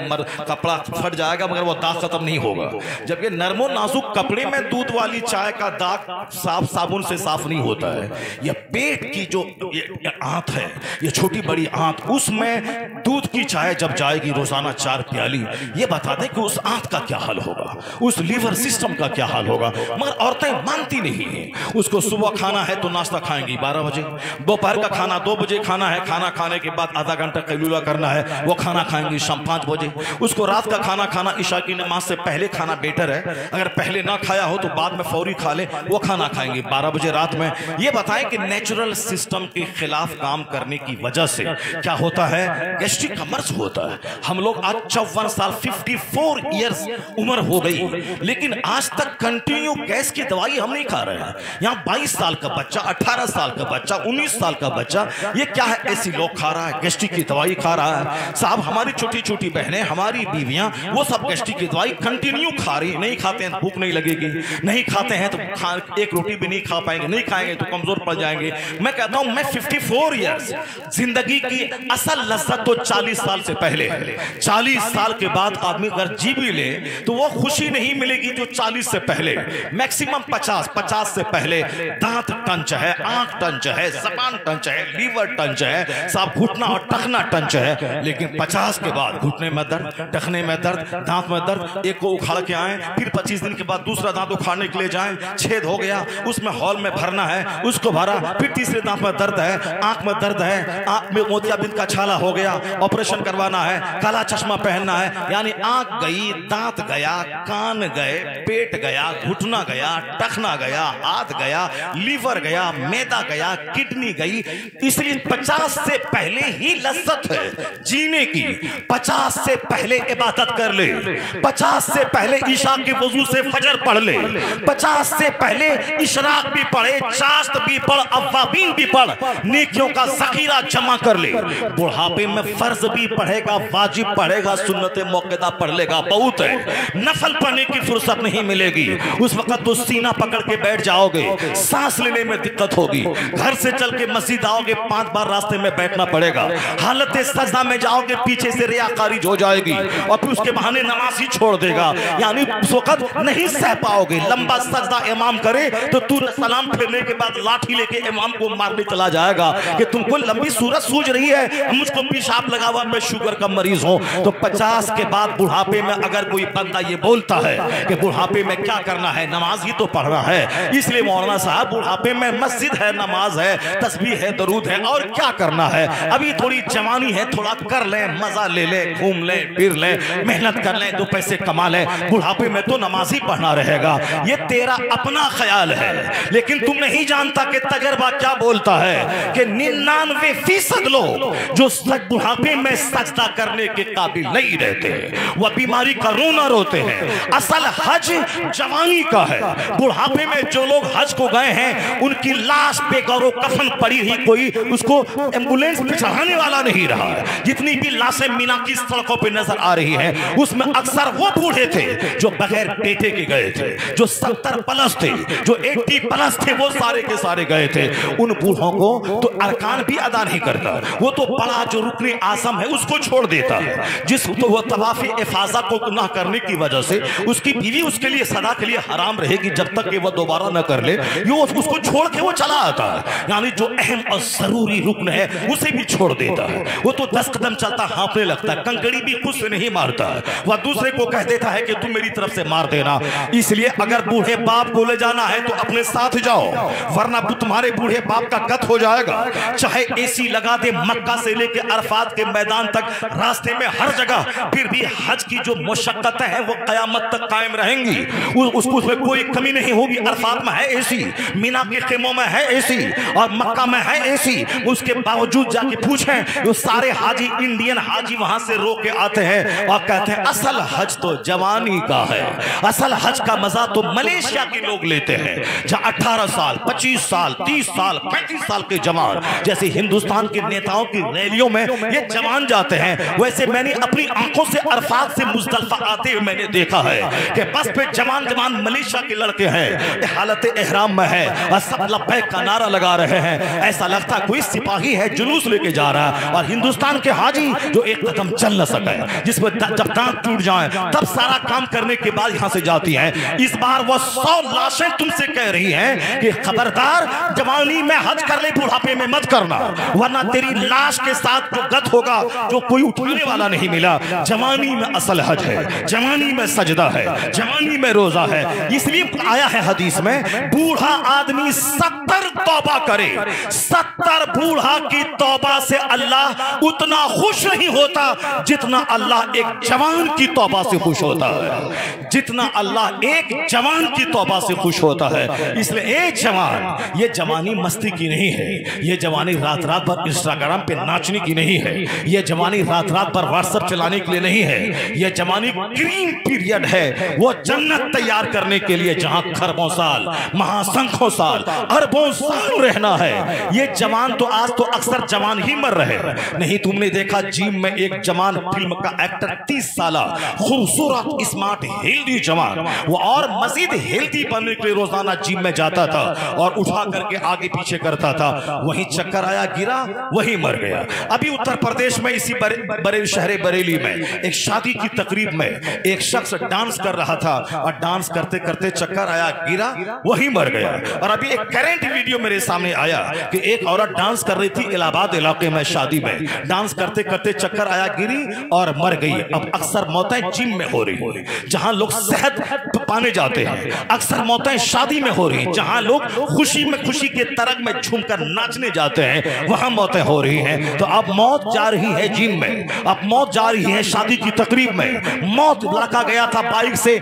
कपड़ा फट जाएगा मगर वो दाग खत्म नहीं होगा। जब ये नरमो नाजुक कपड़े में दूध वाली चाय का दाग साफ साबुन से साफ नहीं होता है। ये पेट की जो ये आंत है, ये छोटी बड़ी आंत, उसमें दूध की चाय जब जाएगी रोजाना 4 प्याली, ये बता दें कि उस आंत का क्या हाल होगा, उस लीवर सिस्टम का क्या हाल होगा। मगर औरतें मानती नहीं है। उसको सुबह खाना है तो नाश्ता खाएंगी 12 बजे, दोपहर का खाना 2 बजे खाना है, खाना खाने के बाद आधा घंटा कैलूला करना है, वो खाना खाएंगी शाम 5 बजे। उसको रात का खाना खाना ईशा की नमाज से पहले खाना बेटर है, अगर पहले ना खाया हो तो बाद में फौरी खा ले, वो खाना खाएंगे 12 बजे रात में। ये बताएं कि नेचुरल सिस्टम के खिलाफ काम करने की वजह से क्या होता है, गैस्ट्रिक का मर्ज होता है। हम लोग आज 54 साल 54 ईयर्स उम्र हो गई, लेकिन आज तक कंटिन्यू गैस की दवाई हम नहीं खा रहे हैं। यहाँ 22 साल का बच्चा, 18 साल का बच्चा, 19 साल का बच्चा, ये क्या है, ऐसी लोग खा रहा है, गैस्ट्रिक की दवाई खा रहा है। साहब हमारी छोटी छोटी बहनें, हमारी बीवियां, वो सब गैस्ट्रिक की दवाई कंटिन्यू खा रही। नहीं खाते हैं तो भूख नहीं लगेगी, नहीं खाते हैं तो एक रोटी भी नहीं खा पाएंगे, नहीं खाएंगे तो कमजोर पड़ जाएंगे। मैं कहता हूं मैं 54 ईयर्स, जिंदगी की असल लज्जत तो 40 साल से पहले है। 40 साल के बाद आदमी अगर जी भी ले तो वो खुशी नहीं मिलेगी जो 40 से पहले। मैक्सिमम 50 से पहले दांत टंच है, आंख टंच है, जबान टंच है, लीवर टंच है, साफ घुटना और टखना टंच है। लेकिन 50 के बाद घुटने में दर्द, टखने में दर्द, दांत में दर्द, एक को उखाड़ के आए, फिर 25 दिन के बाद दूसरा दांत उखाड़ने के लिए जाएं, छेद हो गया, उसमें हॉल में भरना है, उसको भरा, फिर तीसरे दांत में दर्द है, आंख में दर्द है, आंख में मोतियाबिंद का छाला हो गया, ऑपरेशन करवाना है, काला चश्मा पहनना है। यानी आंख गई, दांत गया, कान गए, पेट गया, घुटना गया, टखना गया, हाथ गया, लीवर गया, मैदा गया, किडनी गई। इसलिए 50 से पहले ही लज्जत है जीने की। 50 से पहले इबादत कर ले, 50 से पहले ईशा के वजू से फजर पढ़ ले, 50 से पहले इशराक भी पढ़े, चाश्त भी पढ़, अव्वाबीन भी पढ़, नेकियों का ज़खीरा जमा कर ले। बुढ़ापे में फर्ज भी पढ़ेगा, वाजिब पढ़ेगा, सुन्नत मौक़िदा पढ़ लेगा, बहुत है। नफल पढ़ने की फुर्सत नहीं मिलेगी, उस वक्त तो सीना पकड़ के बैठ जाओगे, सांस लेने में दिक्कत होगी। घर से चल के मस्जिद आओगे 5 बार रास्ते में बैठना पड़ेगा, हालत सजदा में जाओगे पीछे से रियाकारी हो जाएगी और फिर उसके बहाने नमाज ही छोड़ देगा। यानी उस वक्त नहीं सह पाओगे। लंबा सजदा इमाम करे तो तू सलाम फेरने के बाद लाठी लेके इमाम को मारने चला जाएगा कि तुमको लंबी सूरत सूझ रही है, मुझको पेशाब लगा हुआ, मैं शुगर का मरीज हूं। तो 50 के बाद बुढ़ापे में अगर कोई बंदा ये बोलता है कि बुढ़ापे में क्या करना है, नमाज ही तो पढ़ना है। इसलिए मौलाना साहब बुढ़ापे में मस्जिद है, नमाज है, तस्बीह है, दरूद है, और क्या करना है। अभी थोड़ी जवानी है, थोड़ा कर ले, मजा ले ले, घूम ले, फिर ले, मेहनत कर ले, 2 पैसे कमा ले। बुढ़ापे में तो नमाज ही पढ़ना रहेगा। ये तेरा अपना ख्याल है, लेकिन तुम नहीं जानता कि तजर्बा क्या बोलता है कि 99% लोग जो बुढ़ापे में सजदा करने के काबिल नहीं रहते, वह बीमारी का रोना रोते हैं। असल हज जवानी का है। बुढ़ापे में जो लोग हज को गए हैं उनकी लाश पे गौरो कफन पड़ी ही, कोई उसको एम्बुलेंस पे चढ़ाने वाला नहीं रहा। जितनी भी लाशें मीना की सड़कों पे नजर आ रही हैं उसमें अक्सर वो बूढ़े थे जो बगैर बेटे के गए थे, जो 70 प्लस थे, जो 80 प्लस थे, वो सारे के सारे गए थे। उन बूढ़ों को तो अरकान भी अदा नहीं करता, वो तो बड़ा जो रुकने आज़म है उसको छोड़ देता है। जिस तो वो तवाफ़े इफाज़ा को ना करने की वजह से उसकी बीवी उसके लिए सदा के लिए हराम रहेगी जब तक कि वह दोबारा न कर ले। ये उसको छोड़ के वो चला आता है, यानी जो अहम और जरूरी रुकन है उसे भी छोड़ देता है। वो तो 10 कदम चलता हाँफने लगता है, कंकड़ी भी खुद से नहीं मारता है, वह दूसरे को कह देता है कि तुम मेरी तरफ से मार देना। इसलिए अगर बूढ़े बाप को ले जाना है तो अपने साथ जाओ, वरना तुम्हारे बूढ़े बाप का कत हो जाएगा। चाहे एसी लगा दे मक्का से लेके अरफात के मैदान तक, रास्ते में हर जगह, फिर भी हज की जो मुशक्कतें हैं वो कयामत तक कायम रहेंगी। उसमें कोई कमी नहीं होगी। अरफात में है एसी, मीना के खेमों में है एसी, और मक्का में है एसी। उसके बावजूद जाके पूछें, वो सारे हाजी, इंडियन हाजी वहां से रो के आते हैं और कहते हैं असल हज तो जवानी का है, असल हज का मजा तो मलेशिया के लोग लेते हैं, जहां 18 साल 25 साल 30 साल 35 साल के जवान, जैसे हिंदुस्तान के नेताओं की रैलियों में ये जवान जाते हैं, वैसे मैंने अपनी आंखों से अरफात से मुजदलिफा आते हुए मैंने देखा है कि बस पे जवान जवान मलेशिया के लड़के हैं, हालत एहराम में है और सब लब्बैक का नारा लगा रहे हैं। ऐसा लगता कोई सिपाही है जुलूस लेके जा रहा है, और हिंदुस्तान के हाजी जो एक कदम चल न सके, जिसमें जब दांत टूट जाए तब सारा काम करने के बाद यहां से जाती हैं। इस बार वो 100 लाशें तुमसे कह रही हैं कि खबरदार, जवानी में हज कर ले, बुढ़ापे में मत करना, वरना तेरी लाश के साथ जो गत होगा, जो कोई उठाने वाला नहीं मिला। जवानी में असल हज है, जवानी में सजदा है, जवानी में रोजा है। इसलिए आया है हदीस में, बूढ़ा आदमी 70 तौबा करे, 70 बूढ़ा की तौबा से अल्लाह उतना खुश नहीं होता जितना अल्लाह एक जवान की तौबा से खुश होता है, जितना अल्लाह एक जवान की तौबा से खुश होता है। इसलिए एक जवान, ये जवानी मस्ती की नहीं है, ये जवानी रात रात भर इंस्टाग्राम पे नाचने की नहीं है, ये जवानी रात रात भर व्हाट्सएप चलाने के लिए नहीं है, ये जवानी ग्रीन पीरियड है, वो जन्नत तैयार करने के लिए जहां खरबों साल, महासंख्यों साल, अरबों साल रहना है। ये जवान तो आज तो अक्सर जवान ही मर रहे हैं। नहीं तुमने देखा जिम में एक जवान फिल्म का एक्टर 30 साल खूबसूरत स्मार्ट हेल्दी जवान, वो और मजीद हेल्दी बनने के लिए रोजाना जिम में जाता था और उठा करके आगे पीछे करता था, वहीं चक्कर आया, गिरा, वहीं मर गया। अभी उत्तर प्रदेश में इसी शहर बरेली में एक शादी की तकरीब में एक शख्स डांस कर रहा था और डांस करते करते चक्कर आया, गिरा, वहीं मर गया। और अभी एक करंट वीडियो मेरे सामने आया कि एक औरत डांस कर रही थी इलाहाबाद इलाके में शादी में, डांस करते करते चक्कर आया, गिरी और मर गई। अब अक्सर मौतें जिम में हो रही है जहां लोग सेहत पाने जाते हैं, अक्सर मौतें शादी में हो रही, जहां लोग खुशी में खुशी के तरंग में झूमकर नाचने जाते हैं, वहां मौतें हो रही हैं। तो अब मौत जा रही है जिम में, अब मौत जा रही है शादी की तकरीब में। मौत लड़का गया था बाइक से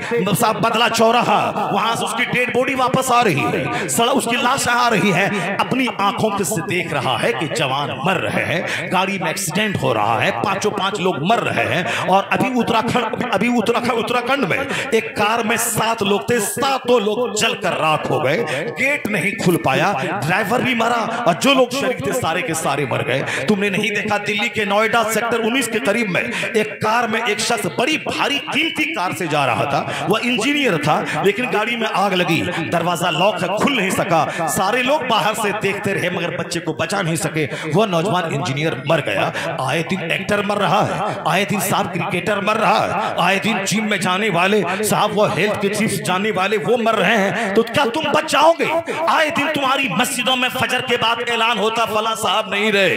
बदला चौराहा, वहां से उसकी डेड बॉडी वापस आ रही है, सड़क उसकी लाश आ रही है, अपनी आंखों से देख रहा है कि जवान मर रहे हैं, गाड़ी में एक्सीडेंट हो रहा है, 5 लोग मर रहे हैं। और अभी उत्तराखंड में एक कार में 7 लोग थे, 7 लोग जलकर राख हो गए, गेट नहीं खुल पाया, ड्राइवर भी मरा और जो लोग शरीक थे सारे के सारे मर गए। तुमने नहीं देखा दिल्ली के नोएडा सेक्टर 19 के करीब में एक कार में एक शख्स बड़ी भारी कीमती कार से जा रहा था, वह इंजीनियर था, लेकिन गाड़ी में आग लगी, दरवाजा लॉक है, खुल नहीं सका, सारे लोग बाहर से देखते रहे मगर बच्चे को बचा नहीं सके, वह नौजवान इंजीनियर मर गया। आए दिन एक्टर मर रहा है, आए दिन साहब क्रिकेटर मर रहा है, आए दिन जिम में जाने वाले साहब, वो हेल्थ के चीफ जाने वाले वो मर रहे हैं, तो क्या तुम बच जाओगे? आए दिन तुम्हारी मस्जिदों में फजर के बाद ऐलान होता फला साहब नहीं रहे,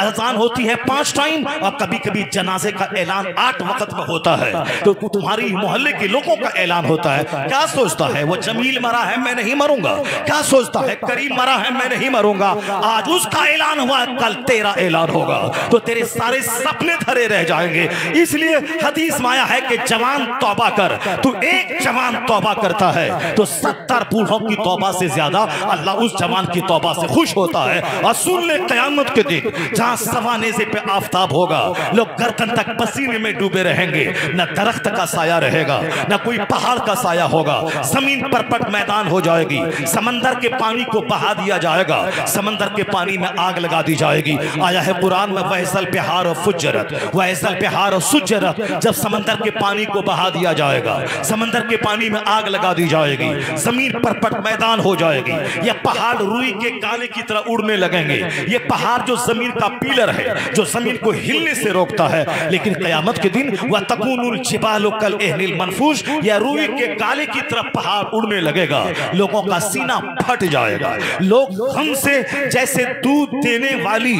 अजान होती है 5 टाइम और कभी कभी जनाजे का ऐलान 8 वक्त में होता है, तो तुम्हारी मोहल्ले के लोगों का ऐलान होता है। क्या सोचता है वो जमील मरा है मैं नहीं मरूंगा, क्या सोचता है करीम मरा है मैं नहीं मरूंगा, आज उसका ऐलान हुआ कल तेरा ऐलान होगा, तो तेरे सारे सपने धरे रह जाएंगे। इसलिए हदीस में आया है कि जवान तौबा कर, तू एक जवान तौबा करता है तो 70 बूढ़ों की तौबा से ज्यादा अल्लाह उस जवान की तौबा से खुश होता है। और सुन ले क़यामत के दिन जहां सवानेज़े पे आफताब होगा, लोग गर्दन तक पसीने में डूबे रहेंगे, न दरख्त का साया रहेगा, न कोई पहाड़ का साया होगा, जमीन पर पट मैदान हो जाएगी, समंदर के पानी को बहा दिया जाएगा, समंदर के पानी में आग लगा दी जाएगी। आया है कुरान में वहसल बिहार फुज्जरत, वहसल बिहार सुज्जरत, जब समंदर के पानी को बहा दिया जाएगा, समंदर के पानी में आग लगा दी जाएगी, जमीन पर पट मैदान हो जाएगी, ये पहाड़ रुई के काले की तरह उड़ने लगेंगे। ये पहाड़ जो जमीन का पिलर है, जो जमीन को हिलने से रोकता है, लेकिन क़यामत के दिन वह तकूनुल जिबालु कल एहनिल मनफूश, या रुई के काले की तरफ पहाड़ उड़ने लगेगा, लोगों का सीना फट जाएगा, लोग हमसे जैसे दूध देने वाली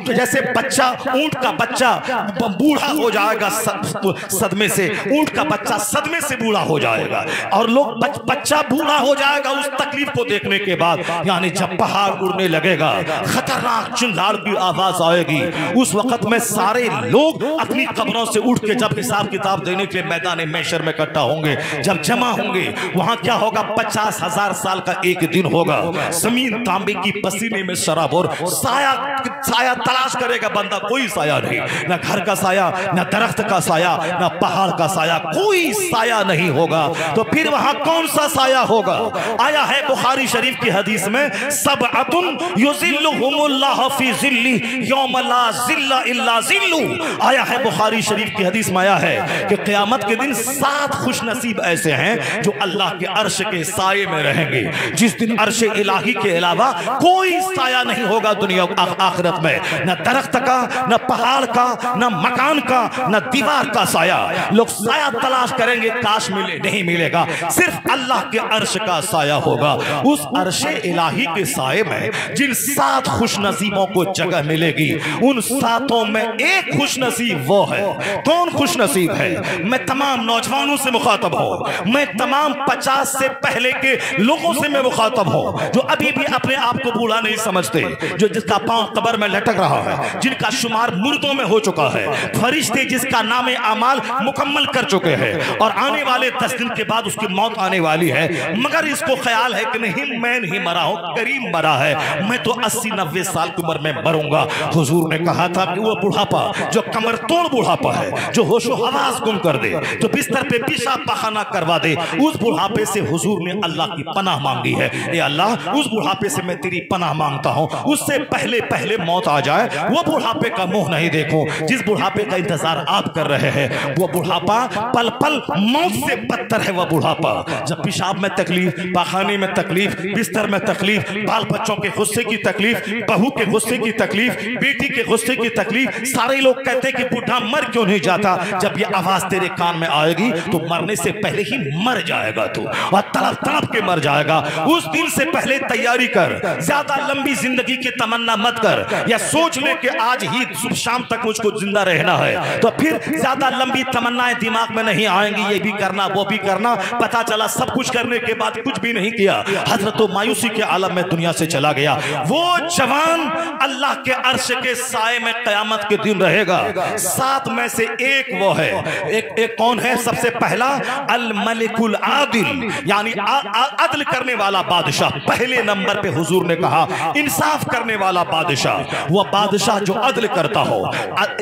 जैसे बच्चा, ऊंट का बच्चा बूढ़ा हो जाएगा सदमे से, ऊंट का बच्चा सदमे से बूढ़ा हो जाएगा, और लोग बच्चा बूढ़ा हो जाएगा उस तकलीफ को देखने के बाद। यानी जब पहाड़ उड़ने लगेगा, खतरनाक चिल्लाड़ की आवाज आएगी, उस वक्त में सारे लोग अपनी कब्रों से उठ के जब हिसाब किताब देने के लिए मैदान महशर में इकट्ठा होंगे, जब जमा होंगे, वहां क्या होगा, 50,000 साल का एक दिन होगा, जमीन तांबे की पसीने में शराबोर, साया तलाश करेगा बंदा, कोई साया नहीं, न घर का साया, न दरख्त का साया, न पहाड़ का साया, कोई साया नहीं होगा। तो फिर वहां कौन सा साया होगा? आया है बुखारी शरीफ की हदीस में, सबअतुन युज़िल्लुहुमुल्लाह फी ज़िल्ली यौम ला ज़िल्ला इल्ला ज़िल्लु। आया है बुखारी शरीफ की हदीस में आया है कि क़यामत के दिन 7 खुश नसीब ऐसे हैं जो अल्लाह के अर्श के साये में रहेंगे, जिस दिन अर्श इलाही के अलावा कोई साया नहीं होगा दुनिया आखिरत में, न दरख्त का, न पहाड़ का, न मकान का, न दीवार का साया। लोग साया तलाश करेंगे, काश मिले, नहीं मिलेगा, सिर्फ अल्लाह के अर्श का साया होगा। उस अर्श इलाही के साये में जिन 7 खुश नसीबों को जगह मिलेगी, उन 7 में एक खुश नसीब वो है। कौन खुश नसीब है? मैं तमाम नौजवानों से मुखातब हूं, मैं तमाम 50 से पहले के लोगों से मैं मुखातब हूं जो अभी भी अपने आप को बूढ़ा नहीं समझते, जो जिसका पांव कब्र में लटक रहा है, जिनका शुमार मुर्दों में हो चुका है, फरिश्ते जिसका नामे अमाल मुकम्मल कर चुके हैं और आने वाले 10 दिन के बाद उसकी मौत आने वाली है, मगर इसको ख्याल है कि नहीं, मैं नहीं मरा हूं, करीम मरा है, मैं तो 80-90 साल की उम्र में मरूंगा। हुजूर ने कहा था कि वो बुढ़ापा जो कमर तोड़ बुढ़ापा है, जो होशो हवास गुम कर दे, जो बिस्तर पे पेशाब पखाना करवा दे, उस बुढ़ापे से हुजूर ने अल्लाह की पनाह मांगी है। ए अल्लाह, उस बुढ़ापे से मैं तेरी पनाह मांगता हूं, उससे पहले पहले मौत आ जाए, वो बुढ़ापे का मुंह नहीं देखूं जिस बुढ़ापे का इंतजार आप कर रहे हैं। वो बुढ़ापा पल पल मौत से बदतर है। वह बुढ़ापा जब पेशाब में तकलीफ, पाखाने में तकलीफ, बिस्तर में तकलीफ, बाल बच्चों के गुस्से की तकलीफ, बहू के गुस्से की तकलीफ, बेटी के गुस्से की तकलीफ, सारे लोग कहते हैं कि बूढ़ा मर क्यों नहीं जाता? जब ये आवाज तेरे कान में आएगी तो मरने से पहले ही मर जाएगा तू, और तड़प तड़प के मर जाएगा। उस दिन से पहले तैयारी कर, ज्यादा लंबी जिंदगी की तमन्ना मत कर, या सोच ले कि आज ही सुबह शाम तक मुझको जिंदा रहना है, तो फिर ज्यादा लंबी तमन्नाएं दिमाग में नहीं आएंगी, ये भी करना वो भी करना, पता चला सब कुछ करने के बाद कुछ भी नहीं किया, हजरत मायूसी के आलम में दुनिया से चला गया। वो जवान अल्लाह के अर्श के साए में क़यामत के दिन रहेगा। 7 में से एक वो है। एक कौन है? सबसे पहला अल मलिकुल आदिल, यानी अदल करने वाला बादशाह। पहले नंबर पे हुजूर ने कहा इंसाफ करने वाला बादशाह, वो बादशाह जो अदल करता हो।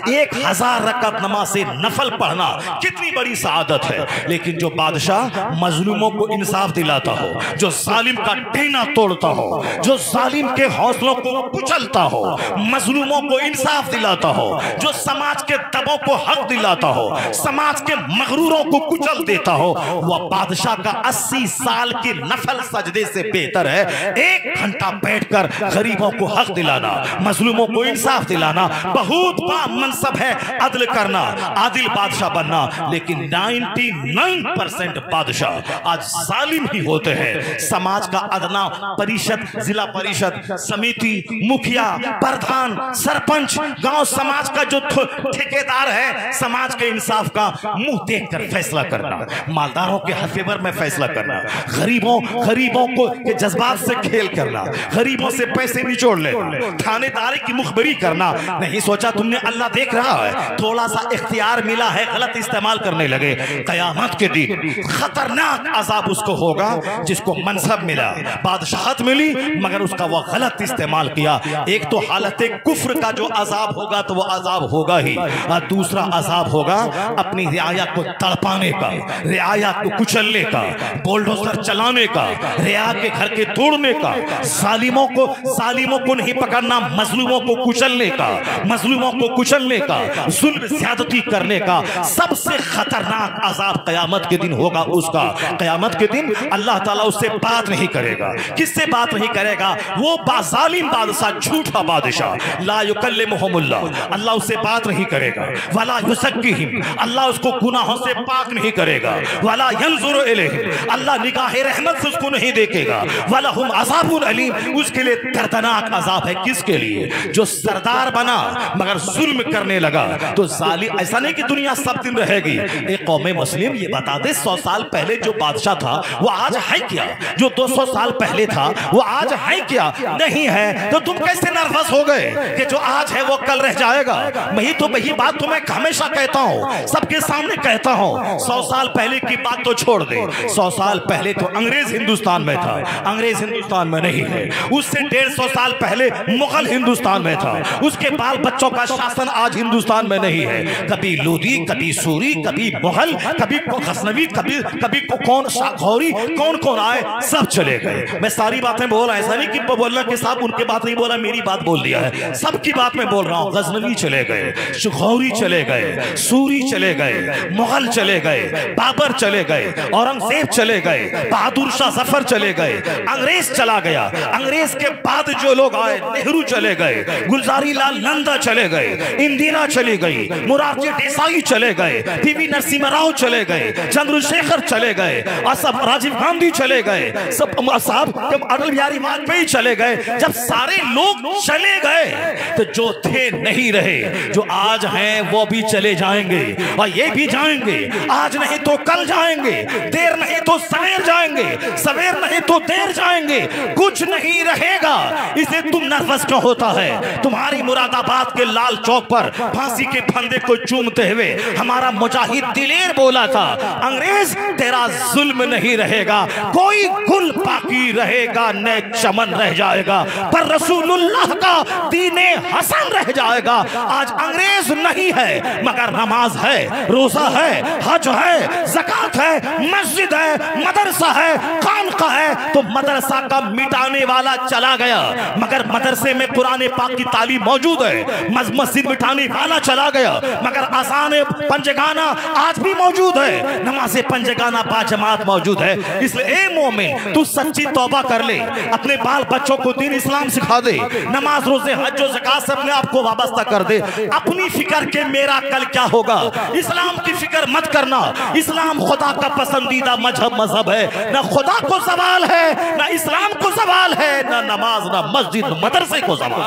1000 रकात नमाज से नफल पढ़ना कितनी बड़ी सआदत है, लेकिन जो बादशाह मजलूमों को इंसाफ दिलाता हो, जो जालिम का टेना तोड़ता हो, जो जालिम के हौसलों को कुचलता हो, मजलूमों को इंसाफ दिलाता हो, जो समाज के दबों को हक दिलाता हो, समाज के मगरूरों को कुचल देता हो, वह बादशाह का 80 साल की नफल सजदे से बेहतर है 1 घंटा बैठकर गरीबों को हक दिलाना, मजलूमों को इंसाफ दिलाना। बहुत बड़ा मनसब है अदल करना, आदिल बादशाह बनना, लेकिन 99% बादशाह आज जालिम ही होते हैं। समाज का अदना परिषद, जिला परिषद, समिति, मुखिया, प्रधान, सरपंच, गांव समाज का जो ठेकेदार है, समाज के इंसाफ का मुंह देखकर फैसला करना, मालदारों के हफेवर में फैसला करना, गरीबों को के जज्बात से खेल करना, गरीबों से पैसे निचोड़ लेना, थानेदारी की मुखबरी करना। नहीं सोचा तुमने अल्लाह देख रहा है, थोड़ा सा इख्तियार मिला है, गलत इस्तेमाल करने लगे, कयामत के दिन खतरनाक अजाब उसको होगा जिसको मनसब मिला, बादशाहत मिली, मगर उसका वो गलत इस्तेमाल किया। एक तो हालत कुफ्र का जो अजाब होगा तो वो अजाब होगा ही, और दूसरा अजाब होगा अपनी रियाया को तड़पाने का, रियाया को कुचलने का, बुलडोजर चलाने का, रिया के घर के तोड़ने का, जालिमों को नहीं पकड़ना, मजलूमों को कुचलने का, मजलूमों को कुचलने का, जुल्म ज्यादती करने का। सबसे खतरनाक अजाब कयामत के दिन होगा उसका। कयामत के दिन अल्लाह ताला उससे बात नहीं करेगा। किससे बात नहीं करेगा? वो जालिम बादशाह, झूठा बादशाह, ला युकल्लिमुहुमुल्लाह, अल्लाह उससे बात नहीं करेगा, वला युज़क्कीहिम, अल्लाह उसको गुनाहों से पाक नहीं करेगा, वला यंजुरु इलैहिम, अल्लाह निगाहे रहमत से उसको नहीं देखेगा, वला हुम अज़ाबुन अलीम, उसके लिए दर्दनाक अजाब है। किसके लिए? जो सरदार बना मगर जुल्म करने लगा। तो जालिम, ऐसा नहीं कि दुनिया सब दिन रहेगी। एक कौम मुस्लिम ये बता दे, 100 साल पहले जो बादशाह था वो आज है क्या? जो 200 साल पहले था वो आज है क्या? नहीं है। तो तुम कैसे नर्वस हो गए कि जो आज है वो कल रह जाएगा? वही बात तो मैं हमेशा कहता हूँ, सबके सामने कहता हूँ। 100 साल पहले की बात तो छोड़ दे, 100 साल पहले तो अंग्रेज हिंदुस्तान में था, अंग्रेज हिंदुस्तान में नहीं है। उससे 150 साल पहले मुगल हिंदुस्तान में था। उसके बाल बच्चों का शासन आज हिंदुस्तान में नहीं है। कभी लोधी, कभी सूरी, कभी मुगल, कभी गजनवी, कभी कौन घौरी कौन कौन आए, सब चले गए। मैं सारी बातें बोल रहा, ऐसा नहीं कि बोलना कि साहब उनके बात नहीं बोला, मेरी बात बोल दिया है, सबकी बात मैं बोल रहा हूँ। गजनवी चले गए, घौरी चले गए, सूरी चले गए, मुगल चले गए, बाबर चले गए, औरंगजेब चले गए, बहादुर शाह जफर चले गए, अंग्रेज चला गया, अंग्रेज के बाद जो लोग आए, नेहरू चले गए, गुलजारी लाल नंदा चले गए, इंदिरा चली गई, मुरारजी देसाई चले गए, पीवी नरसिम्हा राव चले गए, चंद्रशेखर चले गए, और सब राजीव गांधी चले गए, सब साहब जब अटल बिहारी वाजपेयी चले गए, जब सारे लोग चले गए तो जो थे नहीं रहे, जो आज हैं वो भी चले जाएंगे, और ये भी जाएंगे, आज नहीं तो कल जाएंगे, देर नहीं तो सवेर जाएंगे, सवेर नहीं तो देर जाएंगे, कुछ नहीं रहेगा। इसे तुम नर्वस क्यों होता है? तुम्हारी मुरादाबाद के लाल चौक पर फांसी के फंदे को चूमते हुए हमारा मुजाहिद दिलेर बोला था, अंग्रेज तेरा जुल्म नहीं रहेगा, कोई गुल बाकी रहेगा, नेक चमन रह जाएगा, पर रसूलुल्लाह का दीने हसन रह जाएगा। आज अंग्रेज नहीं है मगर नमाज है, रोजा है, हज है, ज़कात है, मस्जिद है, मदरसा है, खानका है। तो मदरसा का मिटाने वाला चला गया मगर मदरसे में कुरान पाक की तालीम मौजूद है, मस्जिद मिटाने वाला चला गया मगर आसान पंजगाना आज भी मौजूद है, नमाज पंजगाना बाजमात मौजूद है। इसलिए ए मोमिन तू सच्ची तौबा कर ले, अपने बाल बच्चों को दीन इस्लाम सिखा दे, नमाज रोजे हज और ज़कात से अपने आप को वाबस्ता कर दे। अपनी फिक्र के मेरा कल क्या होगा, इस्लाम की फिक्र मत करना। इस्लाम खुदा का पसंदीदा मजहब है, ना खुदा को सवाल है, ना इस्लाम को सवाल है, ना नमाज, ना मस्जिद, मदरसे को सवाल।